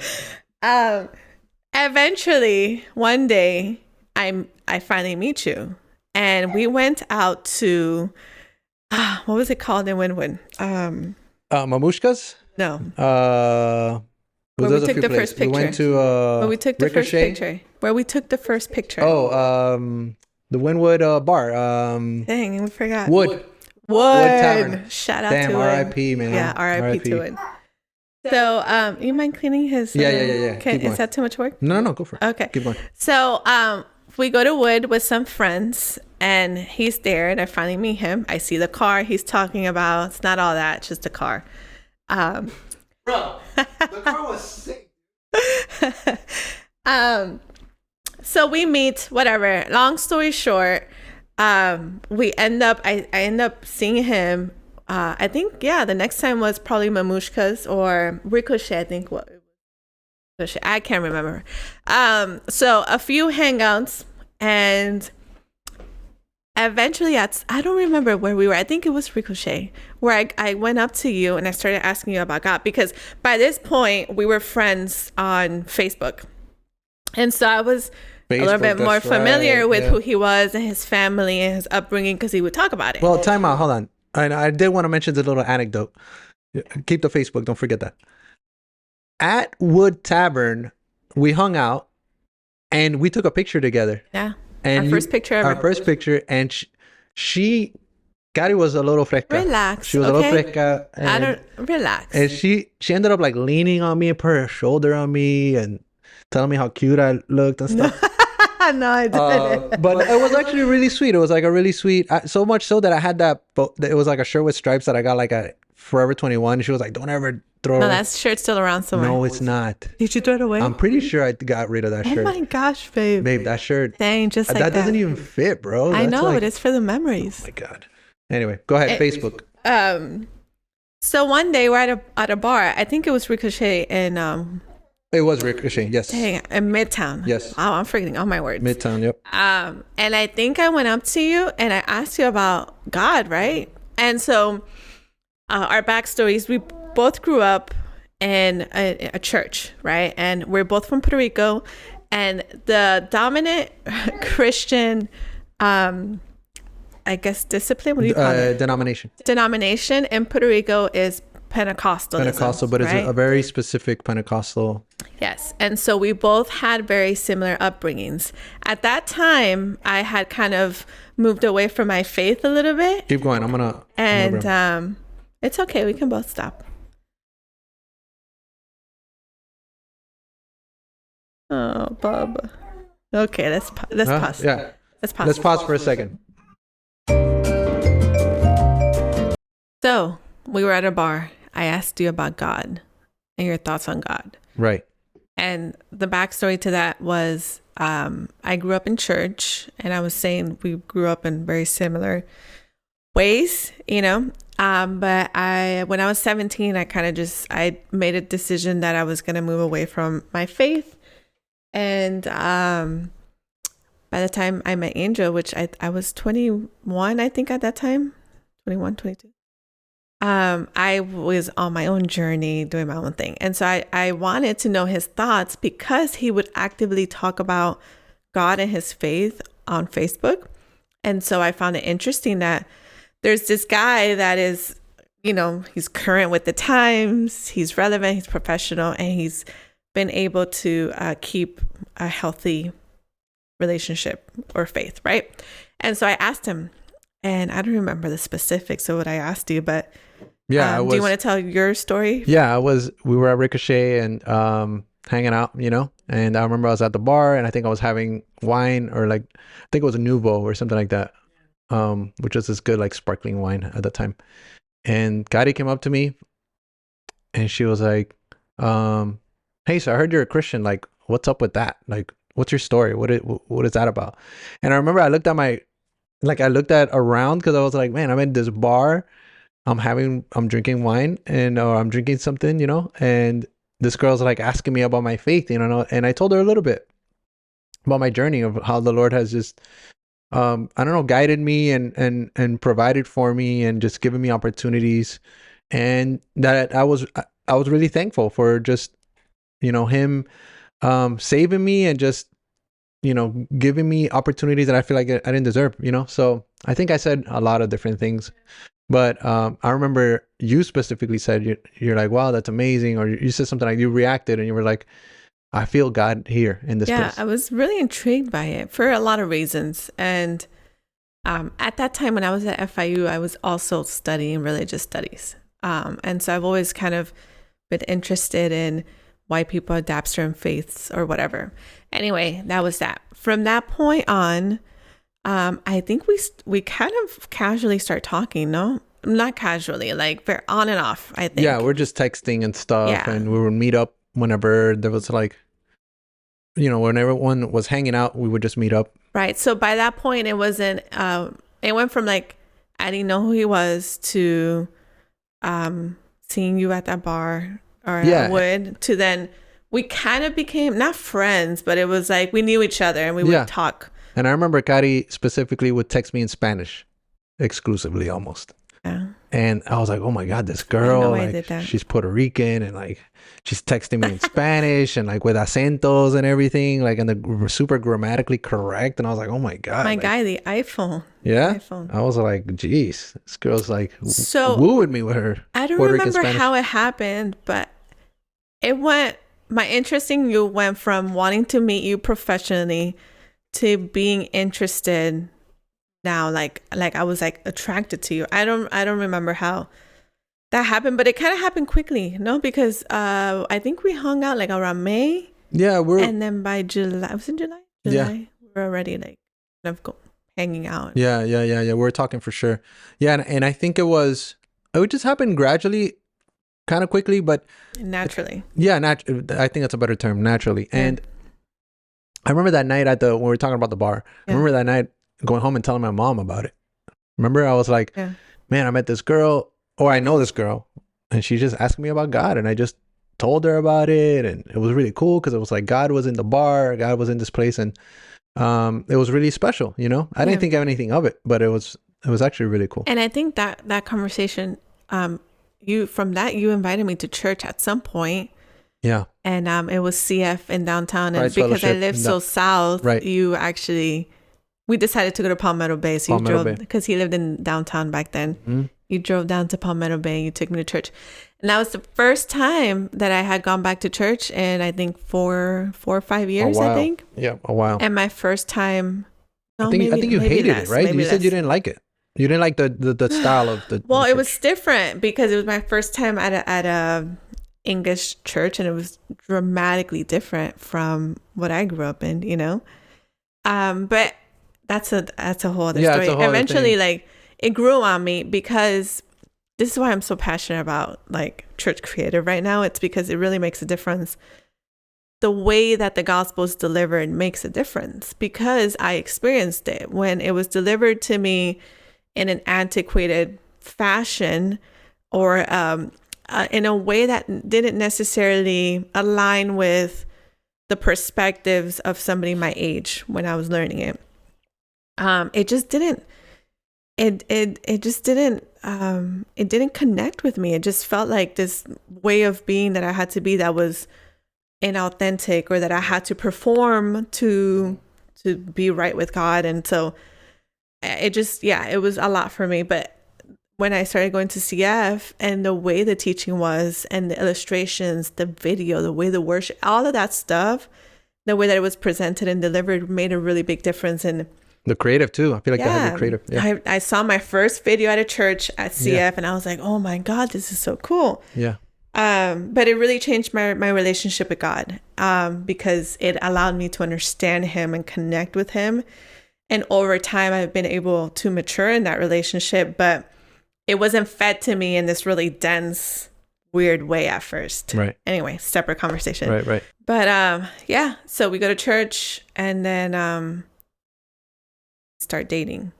eventually, one day, I finally meet you. And we went out to, what was it called in Wynwood? Mamushkas? No. Where we took the first picture. We went to where we took the first picture. Where we took the first picture. Oh, the Wynwood bar. Dang, we forgot. Wood Tavern. Shout out to R.I.P. man. Yeah, R.I.P. to it. So, you mind cleaning his? Yeah. Is that too much work? No, go for it. Okay. Keep going. So, we go to Wood with some friends, and he's there, and I finally meet him. I see the car he's talking about. It's not all that, it's just a car. Bro, the car was sick. So we meet, whatever. Long story short, I end up seeing him. I think, the next time was probably Mamushka's or Ricochet. I think I can't remember. So a few hangouts, and eventually I don't remember where we were. I think it was Ricochet, where I went up to you and I started asking you about God, because by this point we were friends on Facebook. And so I was a little bit more familiar with who he was and his family and his upbringing, because he would talk about it. Well, time out. Hold on. I did want to mention the little anecdote. Keep the Facebook. Don't forget that. At Wood Tavern, we hung out and we took a picture together. Yeah. And our first picture ever. Our first picture. And Gary was a little fresca. Relax. She was a little fresca. Relax. And she ended up like leaning on me and put her shoulder on me and telling me how cute I looked and stuff. No, I didn't. But it was actually really sweet. It was like a really sweet, so much so that I had it was like a shirt with stripes that I got like at Forever 21. She was like, don't ever throw No, that shirt's still around somewhere. No, it's not. Did you throw it away? I'm pretty sure I got rid of that shirt. Oh my gosh, babe. Babe, that shirt. Dang, just like that. That doesn't even fit, bro. I know, but it's for the memories. Oh my God. Anyway, go ahead. Facebook. So one day we're at a bar. I think it was Ricochet in it was Ricochet, yes. Dang, in Midtown. Yes. Wow, I'm forgetting all my words. Midtown, yep. And I think I went up to you and I asked you about God, right? And so our backstories, we both grew up in a church, right? And we're both from Puerto Rico. And the dominant Christian, I guess, discipline, what do you call it? Denomination in Puerto Rico is Pentecostal, but right? It's a very specific Pentecostal. Yes. And so we both had very similar upbringings. At that time, I had kind of moved away from my faith a little bit. Keep going. And it's okay. We can both stop. Oh, Bob. Okay, let's pause. Yeah. Let's pause. Let's pause for a second. So we were at a bar. I asked you about God and your thoughts on God. Right. And the backstory to that was I grew up in church, and I was saying we grew up in very similar ways, you know. But when I was 17, I made a decision that I was going to move away from my faith. And by the time I met Angel, which I was 21, I think at that time, 21, 22. I was on my own journey doing my own thing. And so I wanted to know his thoughts because he would actively talk about God and his faith on Facebook. And so I found it interesting that there's this guy that is, he's current with the times, he's relevant, he's professional, and he's been able to keep a healthy relationship or faith, right? And so I asked him, and I don't remember the specifics of what I asked you, but yeah, do you want to tell your story? Yeah, we were at Ricochet and hanging out, and I remember I was at the bar and I think I was having wine, or I think it was a Nouveau or something like that, which was this good sparkling wine at the time. And Kari came up to me and she was like, hey, so I heard you're a Christian. What's up with that? What's your story? What is that about? And I remember I looked at around, because I was like, man, I'm in this bar, I'm drinking wine, and or I'm drinking something, and this girl's asking me about my faith, and I told her a little bit about my journey of how the Lord has just, I don't know, guided me and provided for me and just given me opportunities, and that I was really thankful for just, him saving me and just, giving me opportunities that I feel like I didn't deserve, So I think I said a lot of different things. But I remember you specifically said, you're like, wow, that's amazing. Or you said something you reacted and you were like, I feel God here in this place. Yeah, I was really intrigued by it for a lot of reasons. And at that time when I was at FIU, I was also studying religious studies. And so I've always kind of been interested in why people adapt certain faiths or whatever. Anyway, that was that. From that point on, I think we kind of casually start talking, no? Not casually, we're on and off, I think. Yeah, we're just texting and stuff, and we would meet up whenever there was when everyone was hanging out, we would just meet up. Right. So by that point, it wasn't, it went from I didn't know who he was to seeing you at that bar or Wood, to then we kind of became not friends, but it was we knew each other and we would talk. And I remember Kari specifically would text me in Spanish, exclusively almost. Yeah. And I was like, oh my God, this girl, she's Puerto Rican and she's texting me in Spanish and with acentos and everything, and the super grammatically correct. And I was like, oh my God. My guy, the iPhone. Yeah. iPhone. I was like, geez, this girl's wooing me with her. I don't remember how it happened, but it went, my interest in you went from wanting to meet you professionally to being interested now, I was attracted to you. I don't remember how that happened, but it kind of happened quickly, no? Because I think we hung out around May. Yeah, and then by July, was it July? Yeah, we're already hanging out. Yeah. We were talking for sure. Yeah, and I think it would just happen gradually, kind of quickly, but naturally. I think that's a better term, naturally. Yeah. And I remember that night when we were talking about the bar. I remember that night going home and telling my mom about it. Remember, I was like, man, I met this girl, or I know this girl, and she just asked me about God, and I just told her about it, and it was really cool because it was God was in the bar, God was in this place, and it was really special. I didn't think of anything of it, but it was actually really cool. And I think that conversation, you invited me to church at some point. Yeah. And it was CF in downtown, and because I live so south, you actually. We decided to go to Palmetto Bay. So you drove, because he lived in downtown back then. Mm-hmm. You drove down to Palmetto Bay. You took me to church. And that was the first time that I had gone back to church in, I think, 4 or 5 years, I think. Yeah, a while. And my first time. No, I think you hated it, right? You said you didn't like it. You didn't like the style of the Well, the it was different because it was my first time at a English church, and it was dramatically different from what I grew up in, But that's a whole other story. Eventually, it grew on me because this is why I'm so passionate about church creative right now. It's because it really makes a difference. The way that the gospel is delivered makes a difference because I experienced it when it was delivered to me in an antiquated fashion or in a way that didn't necessarily align with the perspectives of somebody my age when I was learning it. It just didn't. It just didn't. It didn't connect with me. It just felt like this way of being that I had to be that was inauthentic, or that I had to perform to be right with God. And so it just, it was a lot for me. But when I started going to CF, and the way the teaching was, and the illustrations, the video, the way the worship, all of that stuff, the way that it was presented and delivered made a really big difference. And the creative too. I feel like that had the creative. Yeah. I saw my first video at a church at CF, and I was like, oh my God, this is so cool. Yeah. But it really changed my relationship with God, because it allowed me to understand him and connect with him. And over time, I've been able to mature in that relationship, but it wasn't fed to me in this really dense, weird way at first. Right. Anyway, separate conversation. Right. But so we go to church, and then start dating.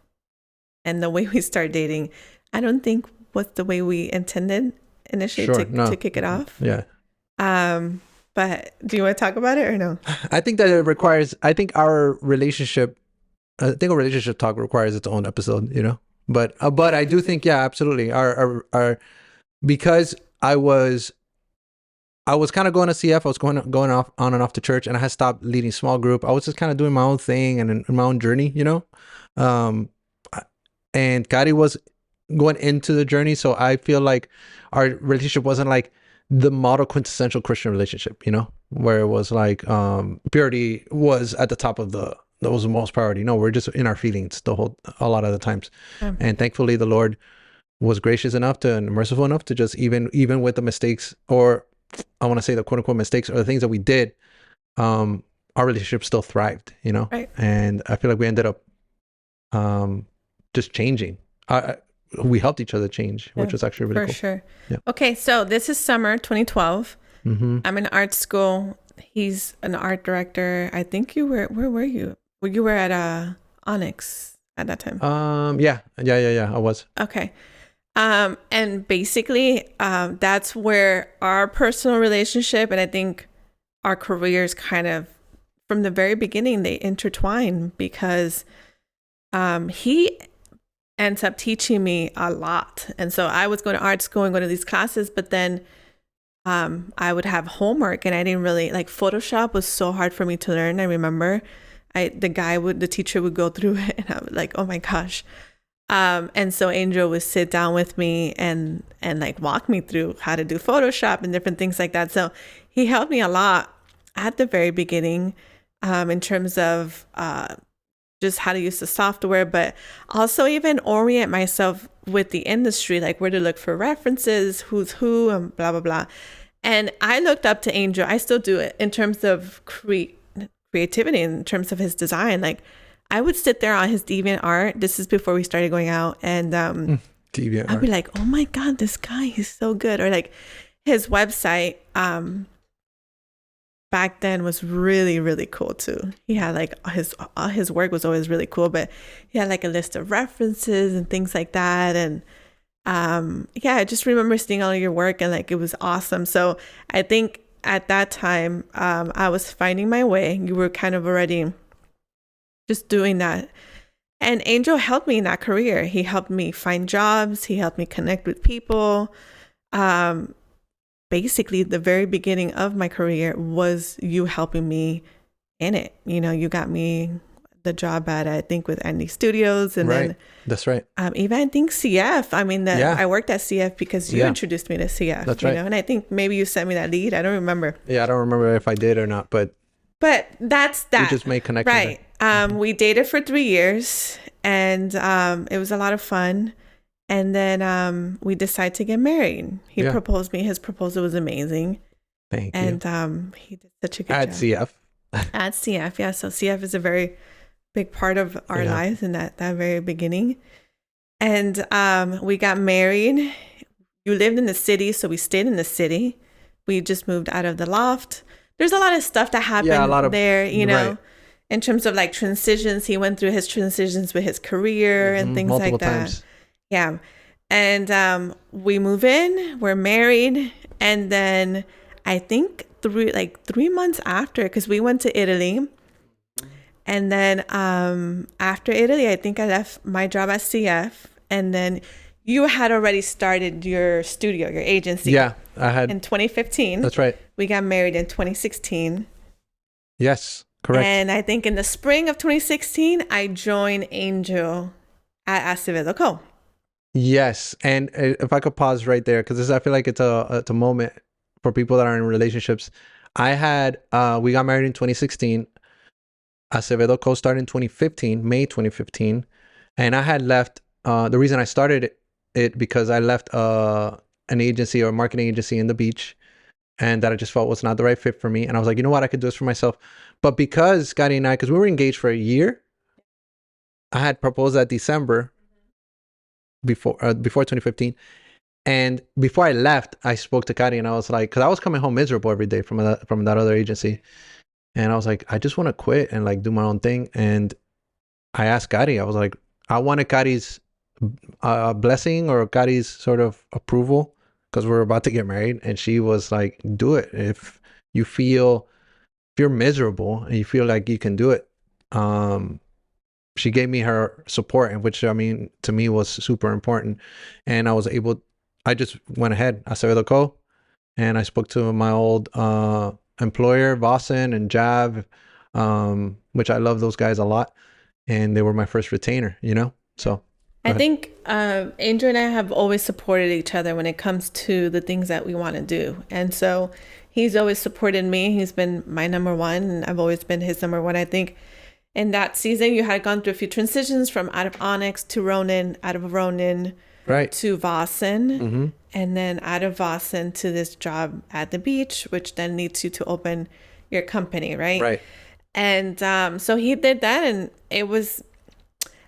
And the way we start dating, I don't think was the way we intended initially to kick it off. Yeah. But do you want to talk about it or no? I think that it requires, I think our relationship talk requires its own episode, you know? But I do think, yeah, absolutely. Our because I was kind of going to CF. I was going off on and off to church, and I had stopped leading small group. I was just kind of doing my own thing and in my own journey, you know? And Kari was going into the journey. So I feel like our relationship wasn't like the model quintessential Christian relationship, you know, where it was like, purity was at the top of that was the most priority. No, we're just in our feelings a lot of the times. And thankfully the Lord was gracious enough and merciful enough to just even with the mistakes, or I want to say the quote unquote mistakes, or the things that we did, our relationship still thrived, you know? Right. And I feel like we ended up, just changing. We helped each other change, which was actually really cool. For sure. Yeah. Okay. So this is summer 2012. Mm-hmm. I'm in art school. He's an art director. I think where were you? Well, you were at Onyx at that time. Yeah. I was. Okay. And basically, that's where our personal relationship, and I think our careers kind of, from the very beginning, they intertwine, because he ends up teaching me a lot. And so I was going to art school and going to these classes, but then I would have homework, and I didn't really, like, Photoshop was so hard for me to learn. I remember the teacher would go through it, and I was like, oh my gosh. And so Angel would sit down with me and like walk me through how to do Photoshop and different things like that. So he helped me a lot at the very beginning, in terms of just how to use the software, but also even orient myself with the industry, like where to look for references, who's who, and blah, blah, blah. And I looked up to Angel. I still do it in terms of creativity, in terms of his design. Like, I would sit there on his DeviantArt. This is before we started going out. And DeviantArt. I'd be like, oh my God, this guy, he's so good. Or like his website back then was really, really cool too. He had like his work was always really cool, but he had like a list of references and things like that. And I just remember seeing all of your work, and like it was awesome. So I think at that time, I was finding my way. You were kind of already just doing that. And Angel helped me in that career. He helped me find jobs. He helped me connect with people. Basically, the very beginning of my career was you helping me in it. You know, you got me the job at, I think, with Andy Studios. And then that's right. Even I think CF. I mean, I worked at CF because you introduced me to CF. That's right. You know? And I think maybe you sent me that lead. I don't remember. Yeah, I don't remember if I did or not, but that's that. We just made connections. Right. We dated for 3 years, and it was a lot of fun. And then we decided to get married. He proposed me. His proposal was amazing. Thank you. And he did such a good job. CF. At CF, yeah. So CF is a very big part of our lives in that very beginning. And we got married. You lived in the city, so we stayed in the city. We just moved out of the loft. There's a lot of stuff that happened there, you know, in terms of like transitions. He went through his transitions with his career and things like that. Times. Yeah. And we move in, we're married. And then I think 3 months after, because we went to Italy. And then after Italy, I think I left my job at CF. And then you had already started your studio, your agency. Yeah, I had. In 2015. That's right. We got married in 2016. Yes, correct. And I think in the spring of 2016, I joined Angel at Acevedo Co. Yes, and if I could pause right there, because I feel like it's a moment for people that are in relationships. We got married in 2016. Acevedo Co started in 2015, May 2015, and I had left. The reason I started it because I left an agency or a marketing agency in the beach, and that I just felt was not the right fit for me. And I was like, you know what, I could do this for myself. But because Scotty and I, because we were engaged for a year, I had proposed that December before 2015. And before I left, I spoke to Kari and I was like, because I was coming home miserable every day from that other agency. And I was like, I just want to quit and like do my own thing. And I asked Kari, I was like, I wanted Kari's blessing or Kari's sort of approval because we're about to get married. And she was like, do it. If you're miserable and you feel like you can do it. She gave me her support, and which, I mean, to me was super important. And I just went ahead. I started the co, and I spoke to my old employer, Vossen and Jav, which I love those guys a lot. And they were my first retainer, So I think Angel and I have always supported each other when it comes to the things that we want to do. And so he's always supported me. He's been my number one, and I've always been his number one. I think in that season, you had gone through a few transitions from out of Onyx to Ronin, out of Ronin to Vossen, and then out of Vossen to this job at the beach, which then leads you to open your company, right? Right. And so he did that, and it was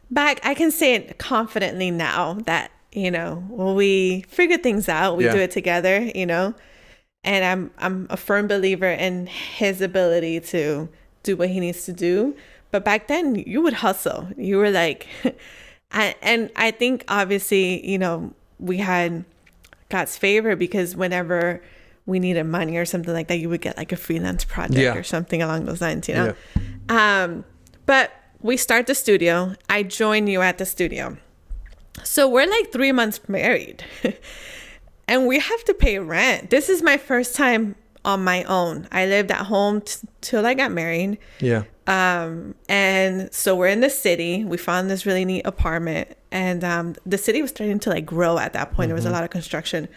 back. I can say it confidently now that, we figure things out. We do it together, and I'm a firm believer in his ability to do what he needs to do. But back then, you would hustle. You were like, and I think obviously, we had God's favor because whenever we needed money or something like that, you would get like a freelance project or something along those lines, But we start the studio. I join you at the studio. So we're like 3 months married and we have to pay rent. This is my first time on my own. I lived at home till I got married. Yeah. And so we're in the city. We found this really neat apartment, and the city was starting to like grow at that point. There was a lot of construction,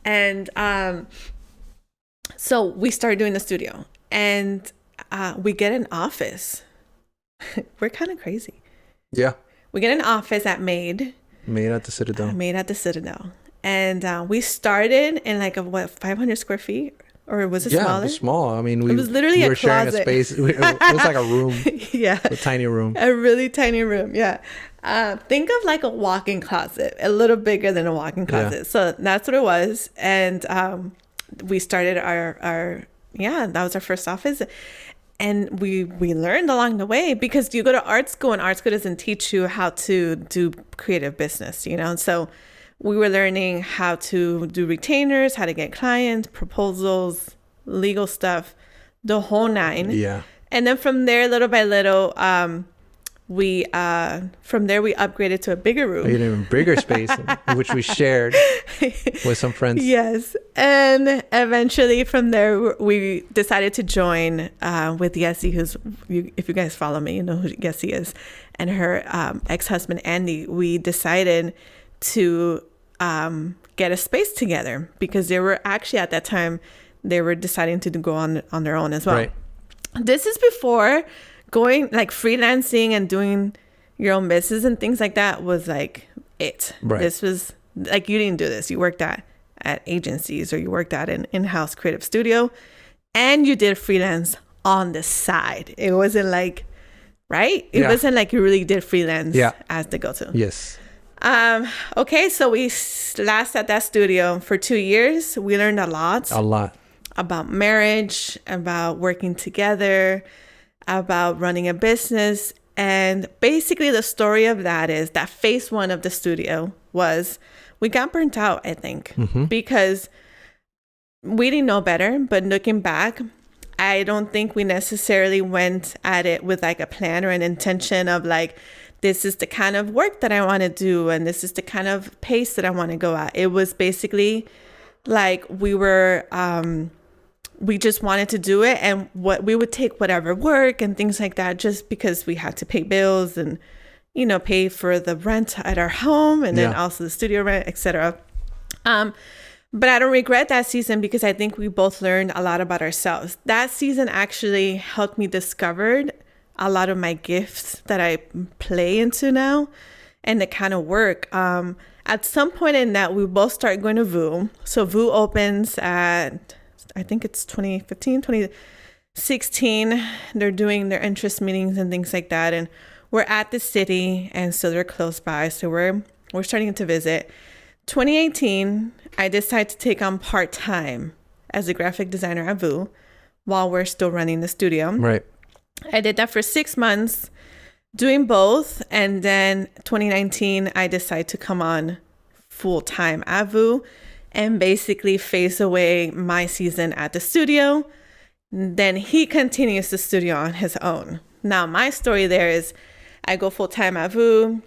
and so we started doing the studio, and we get an office. We're kind of crazy. Yeah. We get an office at Made at the Citadel. And we started in like 500 square feet. Or was it smaller? Yeah, it was small. I mean, it was literally we were sharing a space. It was like a room. Yeah. A tiny room. A really tiny room. Yeah. Think of like a walk-in closet, a little bigger than a walk-in closet. Yeah. So that's what it was. And we started that was our first office. And we learned along the way, because you go to art school and art school doesn't teach you how to do creative business, So we were learning how to do retainers, how to get clients, proposals, legal stuff, the whole nine. Yeah. And then from there, little by little, we upgraded to a bigger room. An even bigger space, which we shared with some friends. Yes. And eventually from there, we decided to join with Yessie, if you guys follow me, you know who Yessie is, and her ex-husband, Andy. We decided to get a space together, because they were actually at that time they were deciding to go on their own as well. Right. This is before going like freelancing and doing your own business and things like that was like it. Right. This was like, you didn't do this. You worked at agencies, or you worked at an in-house creative studio, and you did freelance on the side. It wasn't like, right? It wasn't like you really did freelance as the go-to. Yes. Okay, so we last at that studio for 2 years. We learned a lot about marriage, about working together, about running a business. And basically the story of that is that phase one of the studio was we got burnt out, I think, because we didn't know better, but looking back, I don't think we necessarily went at it with like a plan or an intention of like, this is the kind of work that I want to do and this is the kind of pace that I want to go at. It was basically like we just wanted to do it, and what we would take whatever work and things like that, just because we had to pay bills and, you know, pay for the rent at our home and then also the studio rent, etc. But I don't regret that season because I think we both learned a lot about ourselves. That season actually helped me discover a lot of my gifts that I play into now and the kind of work. At some point in that, we both started going to VU. So VU opens at, I think it's 2015, 2016. They're doing their interest meetings and things like that. And we're at the city, and so they're close by. So we're starting to visit. 2018, I decided to take on part-time as a graphic designer at VU while we're still running the studio. Right. I did that for 6 months, doing both. And then 2019, I decided to come on full-time at VU and basically phase away my season at the studio. Then he continues the studio on his own. Now, my story there is I go full-time at VU.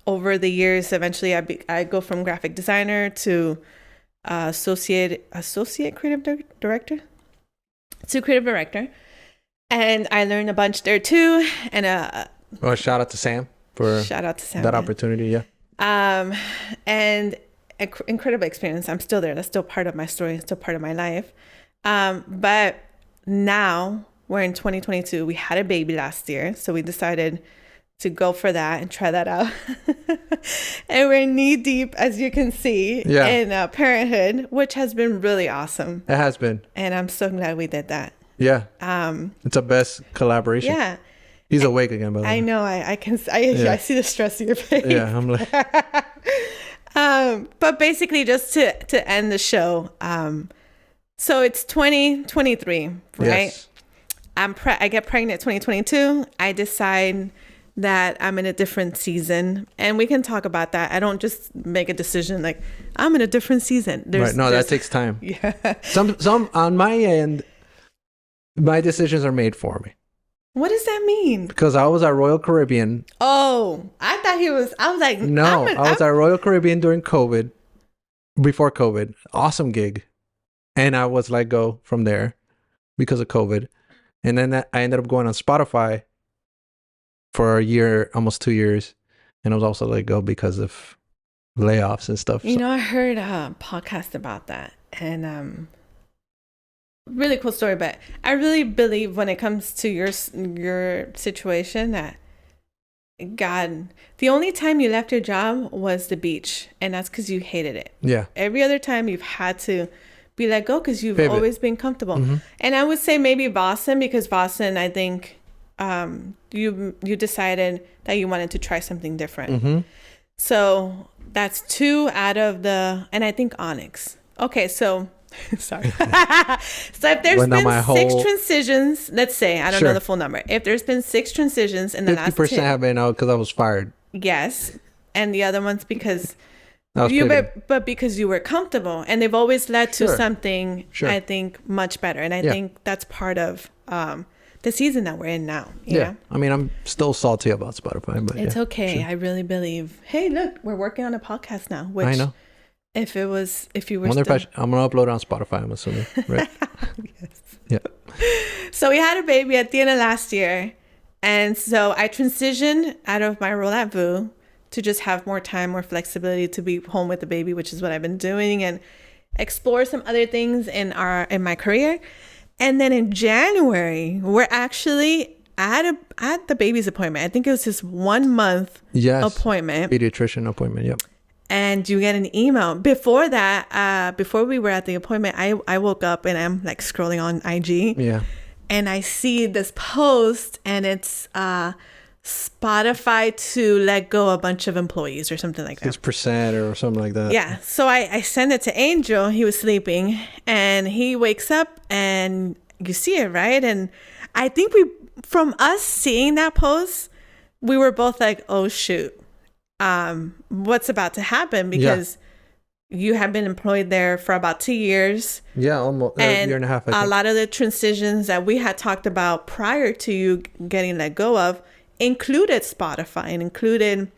Over the years, eventually I go from graphic designer to associate creative director to creative director. And I learned a bunch there too. And well, shout out to Sam for that opportunity. Yeah. And incredible experience. I'm still there. That's still part of my story. It's still part of my life. But now we're in 2022. We had a baby last year, so we decided to go for that and try that out. And we're knee deep, as you can see, in parenthood, which has been really awesome. It has been. And I'm so glad we did that. Yeah. It's a best collaboration. Yeah. He's awake again, by the way. I know. I see the stress in your face. Yeah. I'm like. But basically, just to end the show. So it's 2023, right? Yes. I get pregnant 2022. I decide that I'm in a different season, and we can talk about that. I don't just make a decision like I'm in a different season. Right. No, that takes time. Yeah. Some on my end, my decisions are made for me. What does that mean? Because I was at Royal Caribbean. Oh, I was like, no, I was at Royal Caribbean during COVID, before COVID. Awesome gig. And I was let go from there because of COVID. And then I ended up going on Spotify for a year, almost 2 years. And I was also let go because of layoffs and stuff. You know, I heard a podcast about that. And really cool story. But I really believe when it comes to your situation that God, the only time you left your job was the beach. And that's because you hated it. Yeah. Every other time you've had to be let go because you've Pivot. always been comfortable. Mm-hmm. And I would say maybe Boston, because Boston, I think you decided that you wanted to try something different. Mm-hmm. So that's 2 out of and I think Onyx. Okay, so sorry. So if there's been 6 transitions, let's say, I don't know the full number. If there's been 6 transitions in the last 50% have been out because I was fired. Yes. And the other ones because but because you were comfortable, and they've always led to something, I think, much better. And I think that's part of the season that we're in now. You know? I mean, I'm still salty about Spotify, but it's okay. Sure. I really believe. Hey, look, we're working on a podcast now. Which, I know. If you were, I'm gonna upload it on Spotify. I'm assuming, right? Yes. Yeah. So we had a baby at the end of last year, and so I transitioned out of my role at VU to just have more time, more flexibility to be home with the baby, which is what I've been doing, and explore some other things in my career. And then in January, we're actually at the baby's appointment. I think it was his 1 month appointment. Pediatrician appointment, yep. And you get an email. Before that, before we were at the appointment, I woke up and I'm like scrolling on IG. Yeah. And I see this post, and it's Spotify to let go a bunch of employees or something like that. 6% or something like that. Yeah. So I sent it to Angel. He was sleeping, and he wakes up and you see it, right? And I think from us seeing that post, we were both like, oh shoot, what's about to happen? Because you have been employed there for about 2 years. Yeah, almost a year and a half. I think. A lot of the transitions that we had talked about prior to you getting let go of included Spotify and included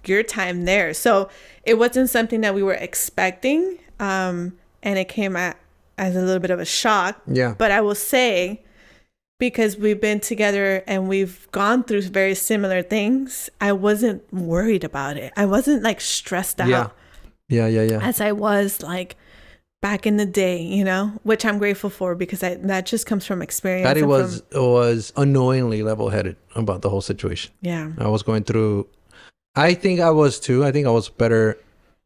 your time there. So it wasn't something that we were expecting. And it came as a little bit of a shock. Yeah. But I will say, because we've been together and we've gone through very similar things, I wasn't worried about it. I wasn't like stressed out. Yeah. As I was like back in the day, you know, which I'm grateful for because that just comes from experience. Patty was annoyingly level-headed about the whole situation. Yeah. I was going through, I think I was too. I think I was better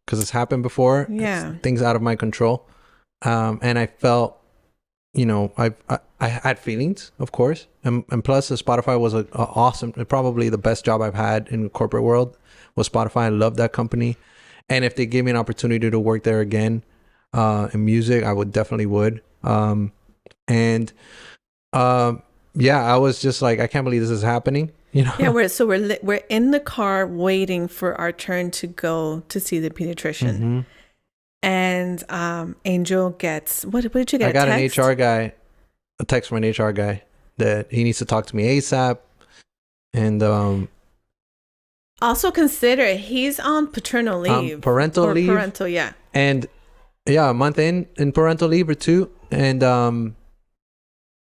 because it's happened before. Yeah. Things out of my control. And I felt, you know, I had feelings, of course. And plus the Spotify was a awesome, probably the best job I've had in the corporate world was Spotify. I love that company. And if they gave me an opportunity to work there again in music, I definitely would. Yeah, I was just like, I can't believe this is happening. You know? Yeah, we're in the car waiting for our turn to go to see the pediatrician. Mm-hmm. And Angel gets what did you get? I got a text? a text from an HR guy that he needs to talk to me ASAP. And also consider he's on paternal leave. Parental leave. Parental, yeah. And yeah, a month in parental leave or 2. And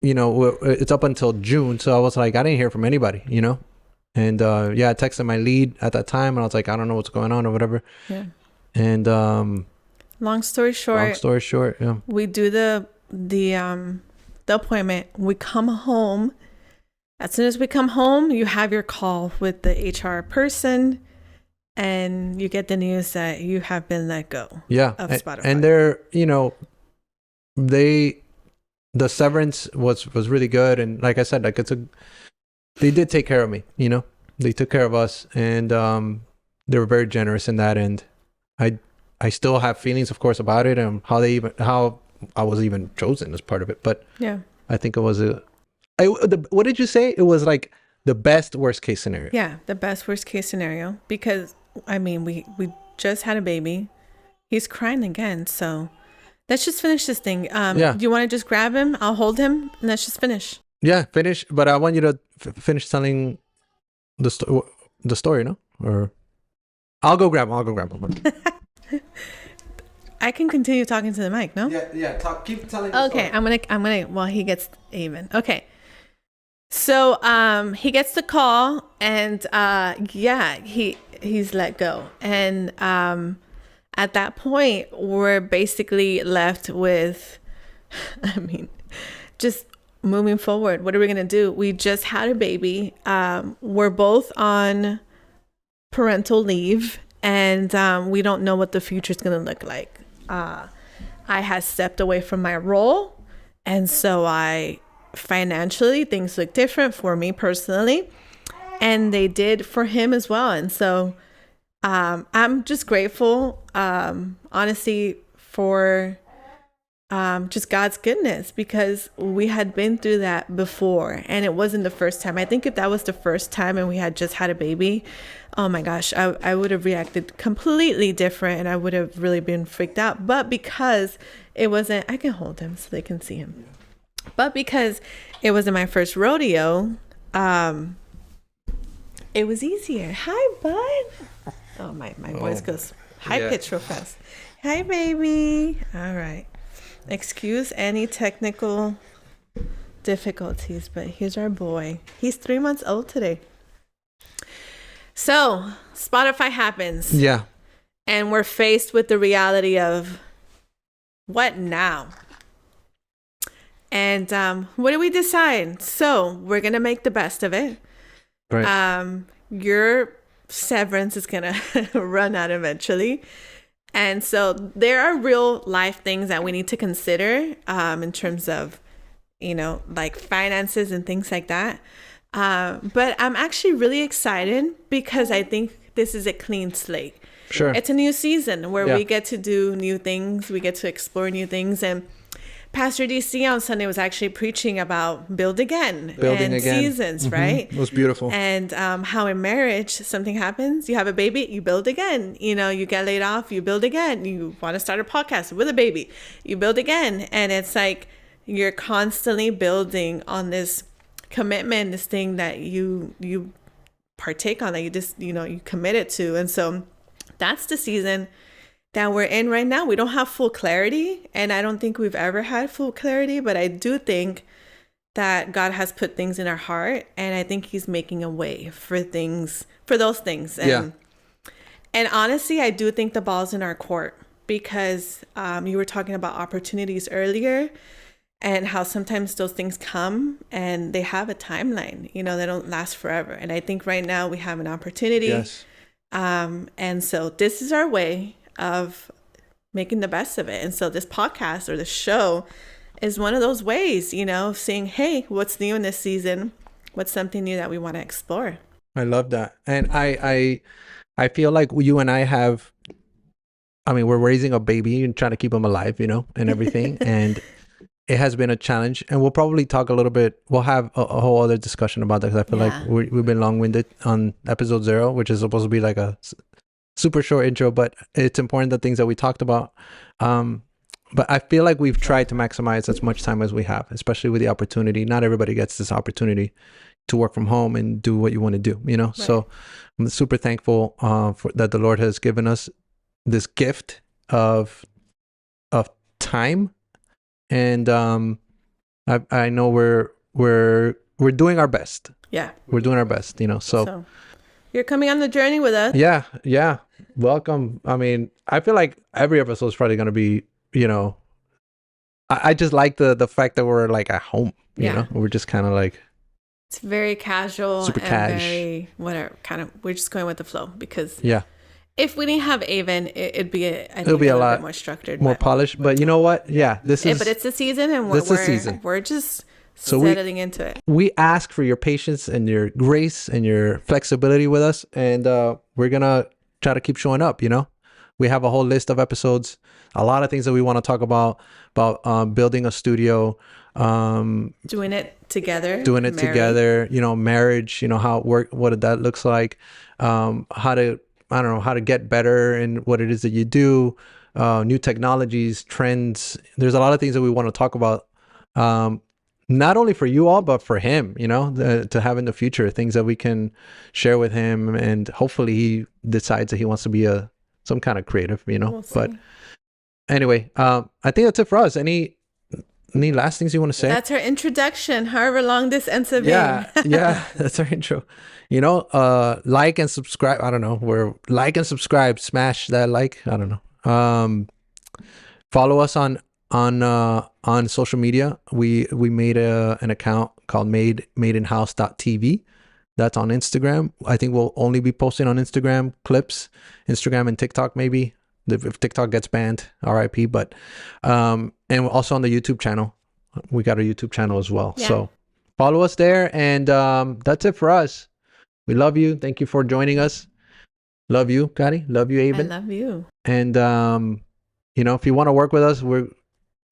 you know, it's up until June. So I was like, I didn't hear from anybody, you know? And yeah, I texted my lead at that time and I was like, I don't know what's going on or whatever. Yeah. And long story short, yeah. We do the appointment. We come home. As soon as we come home, you have your call with the HR person and you get the news that you have been let go. Yeah. Of Spotify. And they're, you know, the severance was really good. And like I said, like they did take care of me, you know, they took care of us and they were very generous in that. And I still have feelings, of course, about it and how I was even chosen as part of it. But yeah, I think it was what did you say? It was like the best worst case scenario. Yeah, the best worst case scenario because I mean we just had a baby. He's crying again, so let's just finish this thing. Yeah. Do you want to just grab him? I'll hold him and let's just finish. Yeah, finish. But I want you to finish telling the story, no? Or I'll go grab him. I can continue talking to the mic, no? Yeah. Keep telling. The Okay, story. I'm gonna. Well, he gets even. Okay. So he gets the call and yeah, he's let go. And at that point we're basically left with I mean, just moving forward. What are we gonna do? We just had a baby. We're both on parental leave and we don't know what the future is gonna look like. I had stepped away from my role and so financially things look different for me personally and they did for him as well. And so I'm just grateful honestly for just God's goodness because we had been through that before and it wasn't the first time. I think if that was the first time and we had just had a baby, oh my gosh, I would have reacted completely different and I would have really been freaked out. But because it wasn't, I can hold him so they can see him. But because it wasn't my first rodeo, it was easier. Hi, bud. Oh, my voice goes high pitch real fast. Hi, baby. All right. Excuse any technical difficulties, but here's our boy. He's 3 months old today. So Spotify happens. Yeah. And we're faced with the reality of what now? And what do we decide? So we're going to make the best of it. Right. Your severance is going to run out eventually. And so there are real life things that we need to consider in terms of, you know, like finances and things like that. But I'm actually really excited because I think this is a clean slate. Sure. It's a new season where we get to do new things. We get to explore new things. And Pastor DC on Sunday was actually preaching about building again. Seasons, right? It was beautiful. And how in marriage, something happens, you have a baby, you build again. You know, you get laid off, you build again. You want to start a podcast with a baby, you build again. And it's like you're constantly building on this commitment, this thing that you partake on, that you just, you know, you committed to. And so that's the season that we're in right now. We don't have full clarity, and I don't think we've ever had full clarity, but I do think that God has put things in our heart, and I think he's making a way for those things. And honestly, I do think the ball's in our court, because you were talking about opportunities earlier and how sometimes those things come and they have a timeline, you know, they don't last forever. And I think right now we have an opportunity. Yes. And so this is our way of making the best of it. And so this podcast or the show is one of those ways, you know, saying, hey, what's new in this season? What's something new that we want to explore? I love that. And I feel like you and I have, I mean, we're raising a baby and trying to keep him alive, you know, and everything. And it has been a challenge, and we'll probably talk a little bit. We'll have a whole other discussion about that, because I feel like we've been long-winded on episode 0, which is supposed to be like a super short intro, but it's important, the things that we talked about. But I feel like we've tried to maximize as much time as we have, especially with the opportunity. Not everybody gets this opportunity to work from home and do what you want to do, you know? Right. So I'm super thankful for that the Lord has given us this gift of time. And I know we're doing our best. Yeah. We're doing our best, you know, so you're coming on the journey with us. Yeah. Welcome. I mean, I feel like every episode is probably going to be, you know, I just like the fact that we're like at home, you know, we're just kind of like. It's very casual, super and very whatever, kind of, we're just going with the flow, because if we didn't have Avon, it'd be a lot bit more structured, more polished. But you know what? Yeah, but it's a season, and we're just settling into it. We ask for your patience and your grace and your flexibility with us, and we're gonna try to keep showing up. You know, we have a whole list of episodes, a lot of things that we want to talk about building a studio, doing it together, you know, marriage, you know, how it work, what that looks like, how to get better in what it is that you do, new technologies, trends. There's a lot of things that we want to talk about, not only for you all, but for him, you know, to have in the future, things that we can share with him, and hopefully he decides that he wants to be some kind of creative, you know. But anyway, I think that's it for us. Any last things you want to say? That's our introduction, however long this ends up being. Yeah, that's our intro. You know, like and subscribe. I don't know. Like and subscribe. Smash that like. I don't know. Follow us on social media. We made an account called madeinhouse.tv. That's on Instagram. I think we'll only be posting on Instagram clips, Instagram and TikTok maybe. If TikTok gets banned, RIP. But and we're also on the YouTube channel. We got a YouTube channel as well. Yeah. So follow us there, and that's it for us. We love you. Thank you for joining us. Love you, Kari. Love you, Avon. I love you. And you know, if you want to work with us, we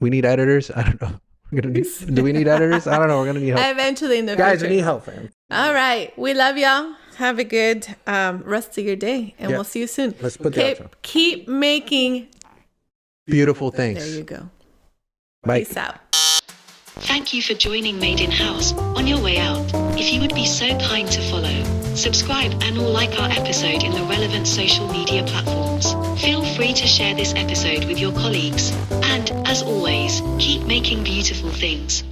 need editors. I don't know. Do we need editors? I don't know. We're gonna need help. Eventually in the guys, future. We need help, fam. All right. We love y'all. Have a good rest of your day, and we'll see you soon. Let's put the outro. Keep making beautiful things. There you go. Bye. Peace out. Thank you for joining Made in House. On your way out, if you would be so kind to follow, subscribe, and or like our episode in the relevant social media platforms. Feel free to share this episode with your colleagues. And, as always, keep making beautiful things.